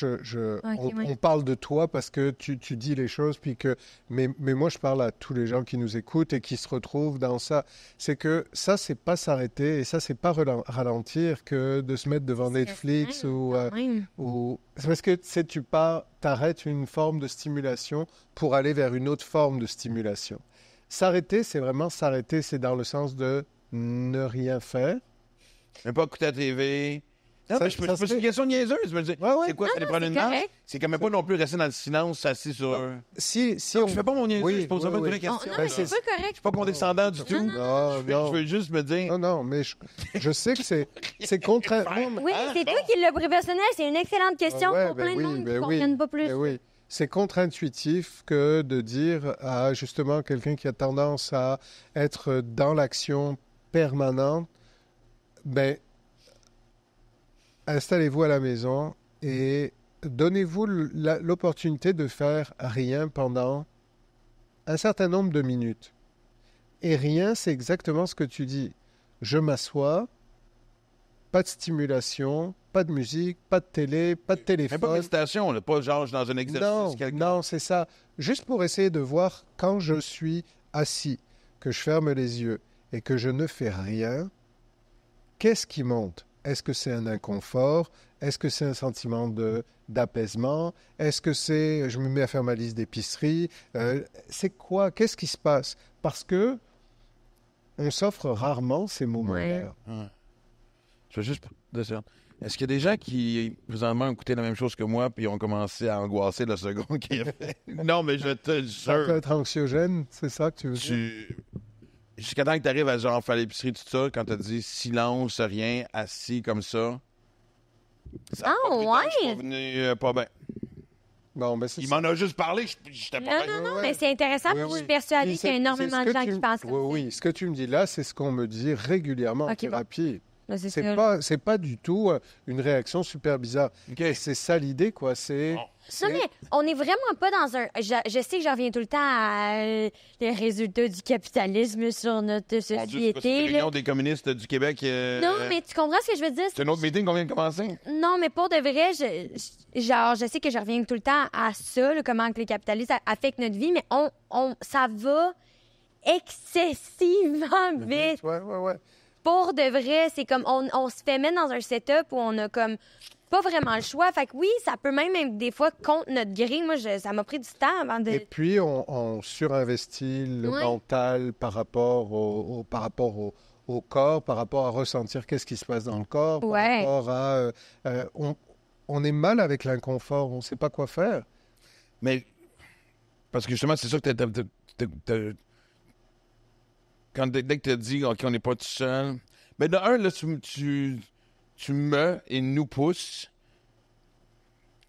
on parle de toi parce que tu dis les choses, puis que. Mais moi, je parle à tous les gens qui nous écoutent et qui se retrouvent dans ça. C'est que ça, c'est pas s'arrêter et ça, c'est pas ralentir que de se mettre devant Netflix ou. C'est parce que tu t'arrêtes une forme de stimulation pour aller vers une autre forme de stimulation. S'arrêter, c'est vraiment s'arrêter, c'est dans le sens de ne rien faire. Même pas écouter la TV. Non, mais je peux c'est une question niaiseuse. Je me dis, Ouais, ouais. c'est quoi, ça Non, les prendre c'est une marche? correct. C'est quand même pas non plus rester dans le silence, assis sur... Si Non, on... je fais pas mon niaiseux, Oui, je pose oui, pas de oui. vraies Non, questions. non, Ben, mais c'est- c'est pas correct. Je suis pas condescendant du tout. Non, Je non. veux juste me dire... Non, mais je sais que c'est contraint. Non, mais- Oui, c'est toi qui l'as professionnel. C'est une excellente question Ouais, pour ben plein de oui, monde qui ben ne oui, comprennent pas plus. ben oui. C'est contre-intuitif que de dire à justement quelqu'un qui a tendance à être dans l'action permanente, ben, installez-vous à la maison et donnez-vous l'opportunité de faire rien pendant un certain nombre de minutes. Et rien, c'est exactement ce que tu dis. Je m'assois, pas de stimulation, pas de musique, pas de télé, pas de Mais pas téléphone. méditation, là, pas genre je suis dans un exercice. Non, quelconque. non, c'est ça. Juste pour essayer de voir quand je suis assis, que je ferme les yeux et que je ne fais rien, qu'est-ce qui monte? Est-ce que c'est un inconfort? Est-ce que c'est un sentiment d'apaisement? Est-ce que c'est je me mets à faire ma liste d'épicerie? C'est quoi? Qu'est-ce qui se passe? Parce que on s'offre rarement ces moments-là. Je veux juste... Est-ce qu'il y a des gens qui, présentement, ont écouté la même chose que moi puis ont commencé à angoisser la seconde qu'il a fait? Non, mais je te Ça peut jure. être anxiogène, c'est ça que tu veux dire? Jusqu'à temps que tu arrives à genre faire l'épicerie, tout ça, quand tu as dit silence, rien, assis comme ça. Ça a Ah, pas pris de temps que je suis ouais? pas venu, pas bien. Bon, ben c'est Il ça. m'en a juste parlé, j'étais Non, pas bien. non, non, Ouais. mais c'est intéressant. Oui, Puis oui. je suis persuadée Puis qu'il y a c'est énormément ce de que gens tu- qui pensent comme ça. Oui, ce que tu me dis là, c'est ce qu'on me dit régulièrement en Ok, bon. thérapie. Ben, c'est C'est ça. c'est pas du tout une réaction super bizarre. OK. C'est ça l'idée, quoi. Bon. Non, mais on n'est vraiment pas dans un. Je sais que j'en reviens tout le temps à les résultats du capitalisme sur notre Mon Dieu, c'est quoi, c'est une société. réunion Là. des communistes du Québec. Non, mais tu comprends ce que je veux dire? C'est un autre meeting qu'on vient de commencer. Non, mais pour de vrai, je sais que je reviens tout le temps à ça, là, comment que les capitalistes affectent notre vie, mais ça va excessivement vite. Ouais. Pour de vrai, c'est comme on se fait mettre dans un setup où on a comme pas vraiment le choix. Fait que oui, ça peut même être des fois contre notre gré. Moi, ça m'a pris du temps avant de... Et puis, on surinvestit le Ouais. mental par rapport au corps, par rapport à ressentir qu'est-ce qui se passe dans le corps, Ouais. par rapport à... on est mal avec l'inconfort, on ne sait pas quoi faire. Mais, parce que justement, c'est ça que dès que tu as dit qu'on n'est pas tout seul. Mais de un, là, tu me et nous pousses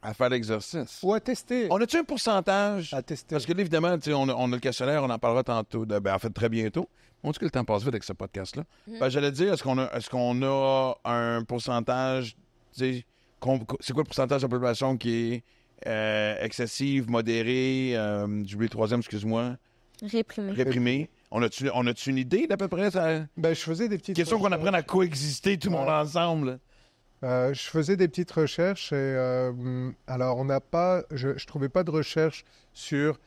à faire l'exercice. Ou à tester. On a-tu un pourcentage? À tester. Parce que là, évidemment, tu sais, on a le questionnaire, on en parlera tantôt. En fait, très bientôt. On dit que le temps passe vite avec ce podcast-là. Ben, j'allais dire, est-ce qu'on a un pourcentage, tu sais, c'est quoi le pourcentage de la population qui est excessive, modérée, j'ai oublié le troisième, excuse-moi, Réprimé. réprimée? On a-tu une idée d'à peu près? Ça... Ben, je faisais des petites Question qu'on apprenne à coexister tout le monde ensemble. Je faisais des petites recherches et alors on n'a pas, je trouvais pas de recherche sur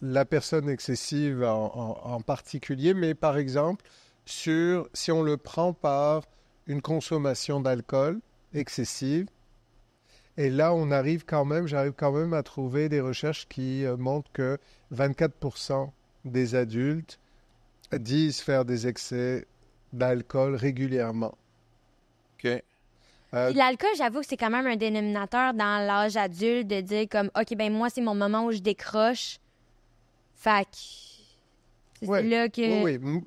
la personne excessive en particulier, mais par exemple sur si on le prend par une consommation d'alcool excessive. Et là, j'arrive quand même à trouver des recherches qui montrent que 24% des adultes disent faire des excès d'alcool régulièrement. OK. Euh, Puis l'alcool, j'avoue que c'est quand même un dénominateur dans l'âge adulte de dire comme, OK, ben moi, c'est mon moment où je décroche. Fait que c'est Ouais. là que... Oui, oui.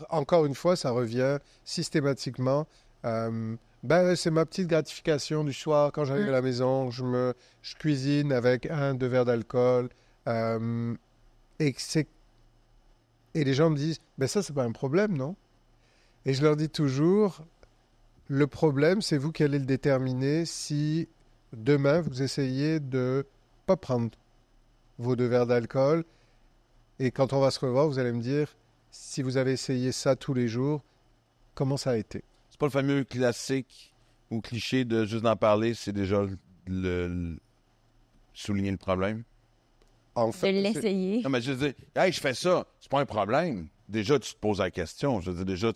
Encore une fois, ça revient systématiquement. C'est ma petite gratification du soir quand j'arrive à la maison. Je cuisine avec 1-2 verres d'alcool. Et les gens me disent, ça, c'est pas un problème, non? Et je leur dis toujours, le problème, c'est vous qui allez le déterminer si demain, vous essayez de pas prendre vos 2 verres d'alcool. Et quand on va se revoir, vous allez me dire, si vous avez essayé ça tous les jours, comment ça a été? C'est pas le fameux classique ou cliché de juste d'en parler, c'est déjà souligner le problème. En De fait, l'essayer. Non, mais je veux dire, hey, je fais ça, c'est pas un problème. Déjà, tu te poses la question. Je veux dire, déjà,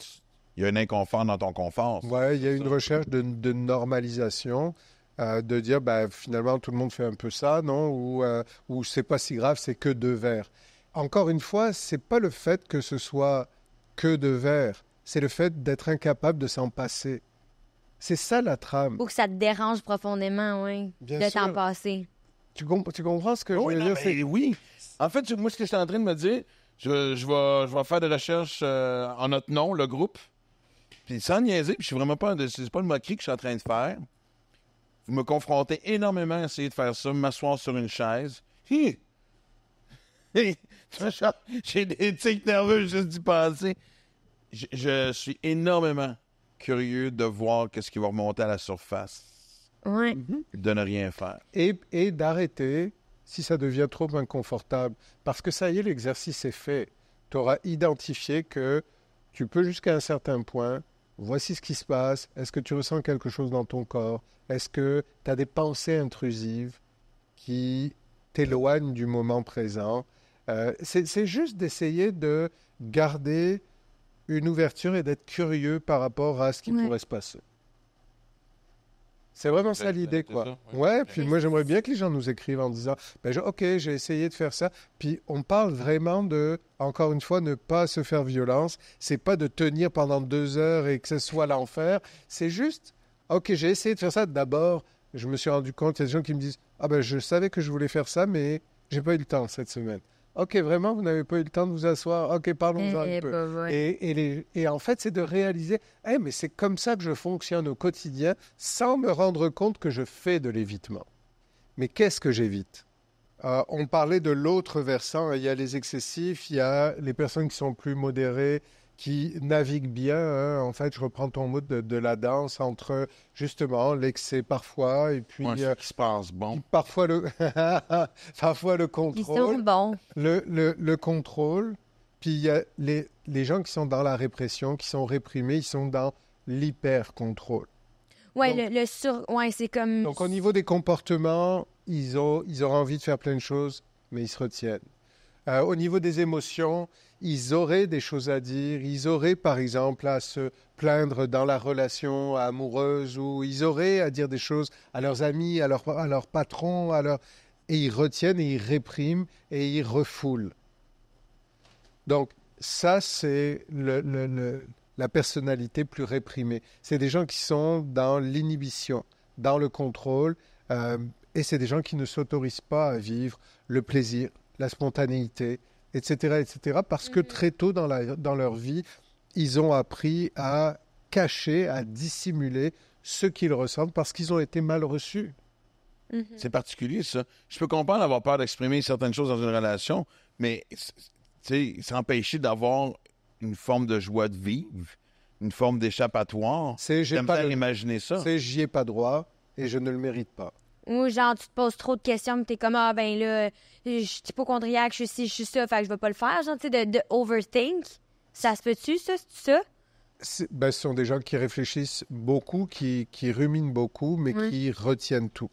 il y a un inconfort dans ton confort. ouais, il y a une recherche de normalisation, de dire, finalement, tout le monde fait un peu ça, non? Ou c'est pas si grave, c'est que 2 verres. Encore une fois, c'est pas le fait que ce soit que 2 verres, c'est le fait d'être incapable de s'en passer. C'est ça la trame. Ou que ça te dérange profondément, oui, Bien de sûr. t'en passer. Tu comprends ce que Oui, je veux non, dire? mais oui. En fait, moi, ce que j'étais en train de me dire, je vais faire des recherches en notre nom, le groupe. Puis sans niaiser, puis je suis vraiment pas... C'est pas une moquerie que je suis en train de faire. Vous me confrontez énormément à essayer de faire ça, m'asseoir sur une chaise. J'ai des tics nerveux juste d'y penser. Je suis énormément curieux de voir qu'est-ce qui va remonter à la surface. Ouais. De ne rien faire. Et d'arrêter si ça devient trop inconfortable. Parce que ça y est, l'exercice est fait. Tu auras identifié que tu peux jusqu'à un certain point. Voici ce qui se passe. Est-ce que tu ressens quelque chose dans ton corps? Est-ce que tu as des pensées intrusives qui t'éloignent du moment présent? C'est juste d'essayer de garder une ouverture et d'être curieux par rapport à ce qui pourrait se passer. C'est vraiment ça l'idée, quoi. ça, oui. Ouais, puis moi, j'aimerais bien que les gens nous écrivent en disant, OK, j'ai essayé de faire ça. Puis on parle vraiment de, encore une fois, ne pas se faire violence. C'est pas de tenir pendant 2 heures et que ce soit l'enfer. C'est juste, OK, j'ai essayé de faire ça. D'abord, je me suis rendu compte, il y a des gens qui me disent, je savais que je voulais faire ça, mais j'ai pas eu le temps cette semaine. OK, vraiment, vous n'avez pas eu le temps de vous asseoir. OK, parlons-en un peu. Et en fait, c'est de réaliser, mais c'est comme ça que je fonctionne au quotidien sans me rendre compte que je fais de l'évitement. Mais qu'est-ce que j'évite? On parlait de l'autre versant. Il y a les excessifs, il y a les personnes qui sont plus modérées, qui naviguent bien. En fait, je reprends ton mot de la danse entre justement l'excès parfois et puis Ce qui se passe bon. parfois le Ils contrôle. sont bons. Le contrôle, puis il y a les gens qui sont dans la répression, qui sont réprimés, ils sont dans l'hyper-contrôle. Ouais, Donc- ouais, c'est comme. Donc au niveau des comportements, ils auraient envie de faire plein de choses, mais ils se retiennent. Au niveau des émotions, ils auraient des choses à dire, ils auraient par exemple à se plaindre dans la relation amoureuse, ou ils auraient à dire des choses à leurs amis, à leur patron, et ils retiennent et ils répriment et ils refoulent. Donc ça, c'est la personnalité plus réprimée. C'est des gens qui sont dans l'inhibition, dans le contrôle, et c'est des gens qui ne s'autorisent pas à vivre le plaisir, la spontanéité, etc., parce que très tôt dans leur vie, ils ont appris à cacher, à dissimuler ce qu'ils ressentent parce qu'ils ont été mal reçus. C'est particulier, ça. Je peux comprendre avoir peur d'exprimer certaines choses dans une relation, mais s'empêcher d'avoir une forme de joie de vivre, une forme d'échappatoire. J'aime pas imaginer ça. J'y ai pas droit et je ne le mérite pas. Ou genre, tu te poses trop de questions, mais t'es comme, là, je suis hypochondriaque, je suis ça, fait que je vais pas le faire. Genre, tu sais, de overthink. Ça se peut-tu, ça? C'est ça? Ce sont des gens qui réfléchissent beaucoup, qui ruminent beaucoup, mais qui retiennent tout.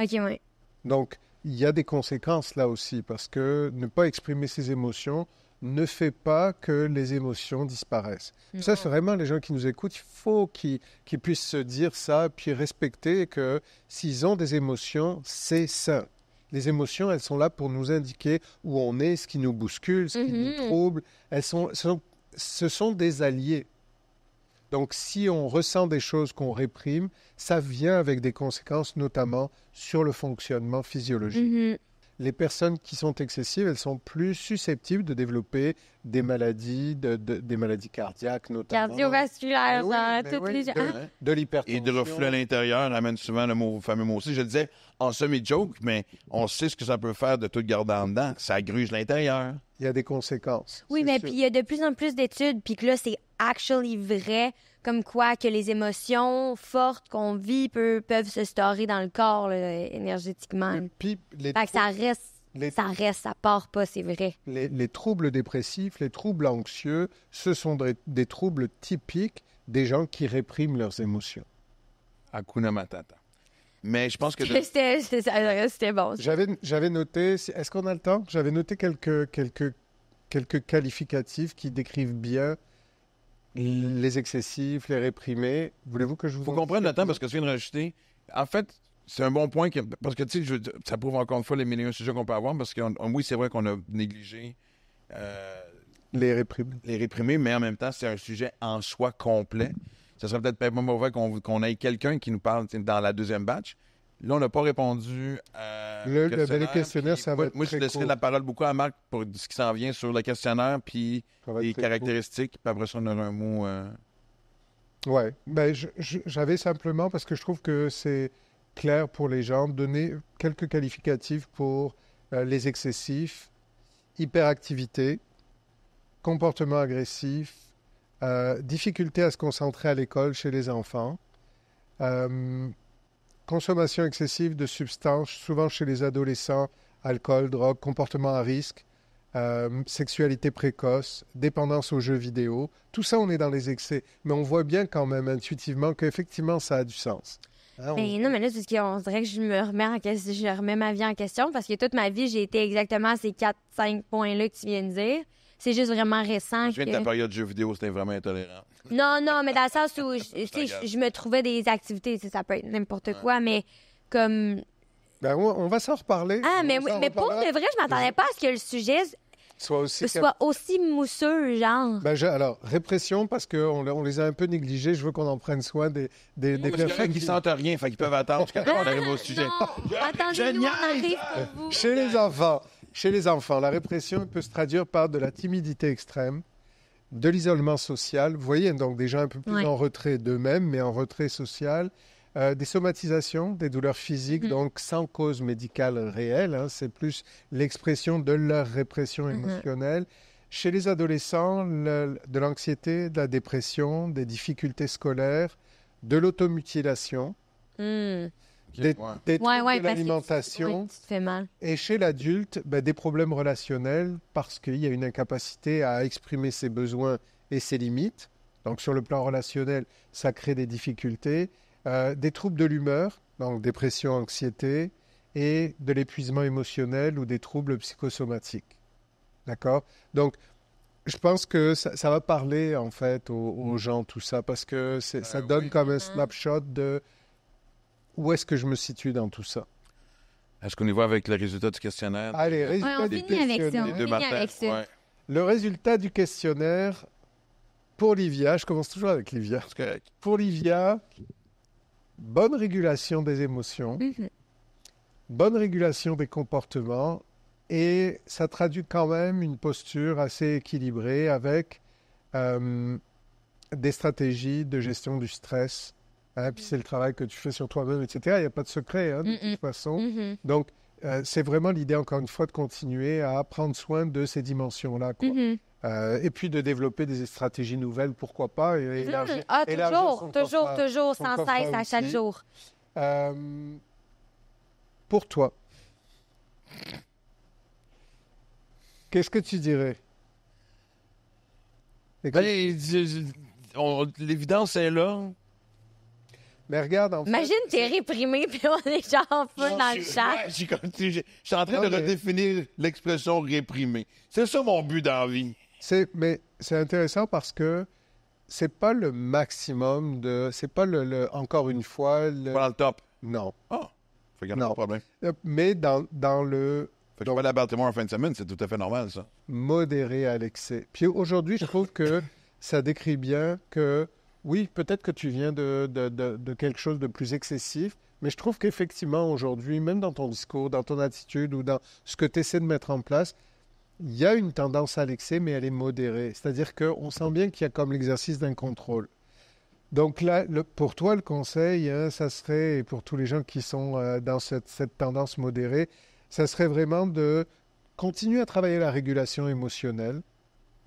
OK, ouais. Donc, il y a des conséquences là aussi, parce que ne pas exprimer ses émotions ne fait pas que les émotions disparaissent. Ça, c'est vraiment les gens qui nous écoutent, il faut qu'ils puissent se dire ça, puis respecter que s'ils ont des émotions, c'est sain. Les émotions, elles sont là pour nous indiquer où on est, ce qui nous bouscule, ce qui nous trouble. Ce sont des alliés. Donc, si on ressent des choses qu'on réprime, ça vient avec des conséquences, notamment sur le fonctionnement physiologique. Les personnes qui sont excessives, elles sont plus susceptibles de développer des maladies, des maladies cardiaques notamment. Cardiovasculaires, de l'hypertension. Et de reflux à l'intérieur amène souvent le fameux mot aussi. Je le disais en semi-joke, mais on sait ce que ça peut faire de tout garder en dedans. Ça gruge l'intérieur. Il y a des conséquences. Oui, mais puis il y a de plus en plus d'études, puis que là, c'est actually vrai, comme quoi que les émotions fortes qu'on vit peuvent se storer dans le corps là, énergétiquement. Puis fait que ça part pas, c'est vrai. Les troubles dépressifs, les troubles anxieux, ce sont des troubles typiques des gens qui répriment leurs émotions. Hakuna Matata. Mais je pense que... C'était bon. J'avais noté... Est-ce qu'on a le temps? J'avais noté quelques qualificatifs qui décrivent bien les excessifs, les réprimés. Voulez-vous que je vous... Il faut comprendre le temps parce que tu viens de rajouter. En fait, c'est un bon point parce que, tu sais, ça prouve encore une fois les millions de sujets qu'on peut avoir parce que, oui, c'est vrai qu'on a négligé les réprimés. Les réprimés, mais en même temps, c'est un sujet en soi complet. ça serait peut-être pas mauvais qu'on ait quelqu'un qui nous parle dans la deuxième batch. Là, on n'a pas répondu à Le questionnaire, ça va être moi, je très laisserai court. la parole beaucoup à Marc pour ce qui s'en vient sur le questionnaire, puis Ça va être les très caractéristiques. Puis après ça, on aura un mot... Ouais, ben j'avais simplement, parce que je trouve que c'est clair pour les gens, donner quelques qualificatifs pour les excessifs, hyperactivité, comportement agressif, difficulté à se concentrer à l'école chez les enfants, consommation excessive de substances, souvent chez les adolescents, alcool, drogue, comportement à risque, sexualité précoce, dépendance aux jeux vidéo. Tout ça, on est dans les excès. Mais on voit bien quand même intuitivement qu'effectivement, ça a du sens. Hein, Ben non, mais là, c'est qu'on dirait que je me remets en question, je remets ma vie en question parce que toute ma vie, j'ai été exactement à ces 4-5 points-là que tu viens de dire. C'est juste vraiment récent. Je viens de ta période de jeux vidéo, c'était vraiment intolérant. Non, mais dans le sens où je me trouvais des activités, ça peut être n'importe quoi, mais comme. Ben, on va s'en reparler. Ah, On mais s'en pour reparlera. de vrai, je m'attendais pas à ce que le sujet soit aussi mousseux, genre. Ben, alors, répression, parce qu'on les a un peu négligés. Je veux qu'on en prenne soin des personnes qui sentent rien, fait qu'ils peuvent attendre jusqu'à ce qu'on arrive au sujet. Attendez-nous, on arrive pour vous. Chez les enfants, la répression peut se traduire par de la timidité extrême, de l'isolement social. Vous voyez, donc des gens un peu plus en retrait d'eux-mêmes, mais en retrait social. Des somatisations, des douleurs physiques, donc sans cause médicale réelle. Hein, c'est plus l'expression de leur répression émotionnelle. Chez les adolescents, de l'anxiété, de la dépression, des difficultés scolaires, de l'automutilation, des troubles de l'alimentation. Tu te fais mal. Et chez l'adulte, des problèmes relationnels parce qu'il y a une incapacité à exprimer ses besoins et ses limites. Donc sur le plan relationnel, ça crée des difficultés. Des troubles de l'humeur, donc dépression, anxiété, et de l'épuisement émotionnel ou des troubles psychosomatiques. D'accord? Donc, je pense que ça va parler, en fait, aux gens, tout ça, parce que ça donne comme un snapshot de où est-ce que je me situe dans tout ça. Est-ce qu'on y va avec le résultat du questionnaire? Allez, résultat du questionnaire. Ouais. Le résultat du questionnaire, pour Livia, je commence toujours avec Livia. C'est correct. Pour Livia, bonne régulation des émotions, bonne régulation des comportements, et ça traduit quand même une posture assez équilibrée avec des stratégies de gestion du stress. Hein, puis c'est le travail que tu fais sur toi-même, etc. Il n'y a pas de secret, hein, de toute façon. Donc, c'est vraiment l'idée, encore une fois, de continuer à prendre soin de ces dimensions-là, quoi. Et puis de développer des stratégies nouvelles, pourquoi pas. Et Toujours, sans cesse, à chaque jour. Pour toi, qu'est-ce que tu dirais? L'évidence est là. Mais regarde, en fait, Imagine, t'es réprimé, puis on est genre en feu dans le chat. Je suis en train de redéfinir l'expression réprimé. C'est ça mon but dans la vie. Mais c'est intéressant parce que c'est pas le maximum de... C'est pas encore une fois... Pas dans le top. Non. Ah, fait qu'il y a pas de problème. Mais dans le... Fait que je vais aller à Baltimore en fin de semaine, c'est tout à fait normal, ça. Modéré à l'excès. Puis aujourd'hui, je trouve que ça décrit bien que, oui, peut-être que tu viens de quelque chose de plus excessif, mais je trouve qu'effectivement, aujourd'hui, même dans ton discours, dans ton attitude ou dans ce que tu essaies de mettre en place, il y a une tendance à l'excès, mais elle est modérée. C'est-à-dire qu'on sent bien qu'il y a comme l'exercice d'un contrôle. Donc là, pour toi, le conseil, hein, ça serait, et pour tous les gens qui sont dans cette tendance modérée, ça serait vraiment de continuer à travailler la régulation émotionnelle.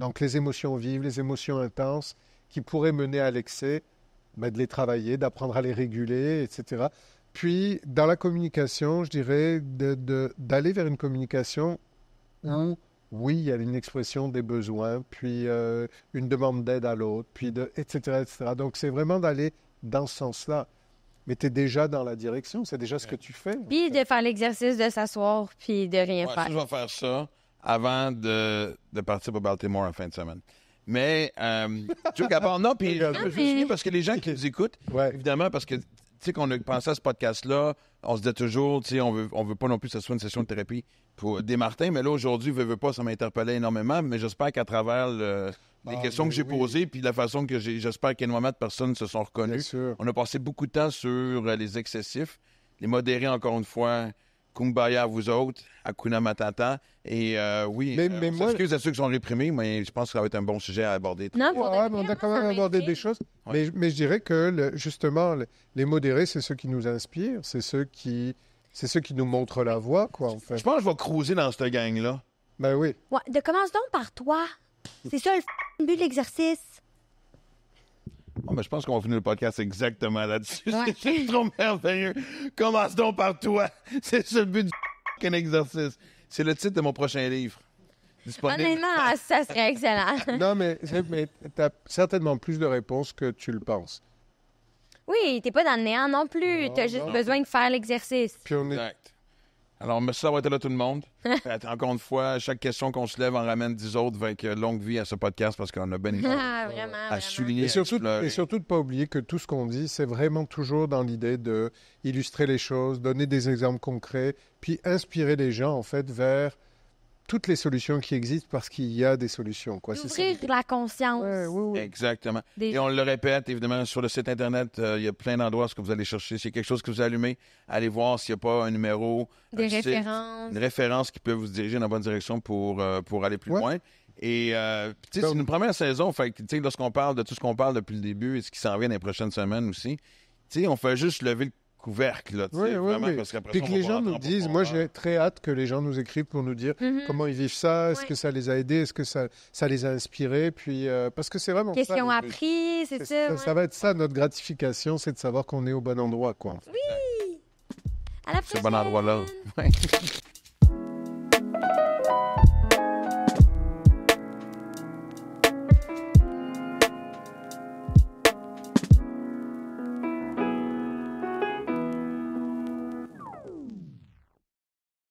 Donc les émotions vives, les émotions intenses qui pourraient mener à l'excès, de les travailler, d'apprendre à les réguler, etc. Puis dans la communication, je dirais d'aller vers une communication où, oui, il y a une expression des besoins, puis une demande d'aide à l'autre, puis etc., etc. Donc c'est vraiment d'aller dans ce sens-là. Mais tu es déjà dans la direction, c'est déjà ce que tu fais. Puis de faire l'exercice de s'asseoir, puis de rien faire. Ça, je vais faire ça avant de partir pour Baltimore en fin de semaine. Mais, tu vois, non, puis je me souviens parce que les gens qui nous écoutent, évidemment, parce que sais, qu'on a pensé à ce podcast-là, on se disait toujours, tu sais, on veut pas non plus que ce soit une session de thérapie pour des Martins, mais là, aujourd'hui, veux pas, ça m'a interpellé énormément, mais j'espère qu'à travers les questions que j'ai posées, puis la façon que j'espère qu'énormément de personnes se sont Bien reconnues. sûr. On a passé beaucoup de temps sur les excessifs, les modérés, encore une fois, kumbaya à vous autres, Hakuna Matata, et oui, Mais on moi- s'excuse à ceux qui sont réprimés, mais je pense que ça va être un bon sujet à aborder. Non, pour de Ouais, vrai, mais on a moi, quand ça même abordé m'intrigue. des choses. Ouais. Mais je dirais que, justement, les modérés, c'est ceux qui nous inspirent. C'est ceux qui nous montrent la voie, quoi, en fait. Je pense que je vais cruiser dans cette gang-là. Ben oui. Ouais, commence donc par toi. C'est ça le but de l'exercice. Bon, mais je pense qu'on va finir le podcast exactement là-dessus. Ouais. C'est trop merveilleux. Commence donc par toi. C'est ça le but du qu'un exercice. C'est le titre de mon prochain livre. Disponible. Honnêtement, ça serait excellent. Non, mais tu as certainement plus de réponses que tu le penses. Oui, t'es pas dans le néant non plus. Non, T'as juste non. besoin de faire l'exercice. Puis on est... Exact. Alors, merci d'avoir été là, tout le monde. Encore une fois, chaque question qu'on se lève, on ramène 10 autres avec longue vie à ce podcast parce qu'on a bien aimé Ah, vraiment, à vraiment. souligner. Et surtout, explorer. de ne pas oublier que tout ce qu'on dit, c'est vraiment toujours dans l'idée de illustrer les choses, donner des exemples concrets, puis inspirer les gens, en fait, vers toutes les solutions qui existent parce qu'il y a des solutions, quoi. C'est ça. D'ouvrir la conscience. Ouais, oui, oui. Exactement. Des- Et on le répète, évidemment, sur le site Internet, il y a plein d'endroits où vous allez chercher. S'il y a quelque chose que vous allumez, allez voir s'il n'y a pas un numéro, Des un site, références. une référence qui peut vous diriger dans la bonne direction pour aller plus Ouais. loin. Et tu sais, c'est une première saison. Fait que, tu sais, lorsqu'on parle de tout ce qu'on parle depuis le début et ce qui s'en vient dans les prochaines semaines aussi, tu sais, on fait juste lever le couvercle, là, tu sais, Oui, oui, vraiment, oui. parce qu'après Puis ça, que on va les gens pas nous rentrer en disent, moi profondeur. j'ai très hâte que les gens nous écrivent pour nous dire Mhm. comment ils vivent ça, est-ce Ouais. que ça les a aidés, est-ce que ça les a inspirés, puis parce que c'est vraiment ça. Questions le but. apprises, c'est ça. ouais. Ça va être ça notre gratification, c'est de savoir qu'on est au bon endroit, quoi. À la Ce prochaine. bon endroit-là. Ouais.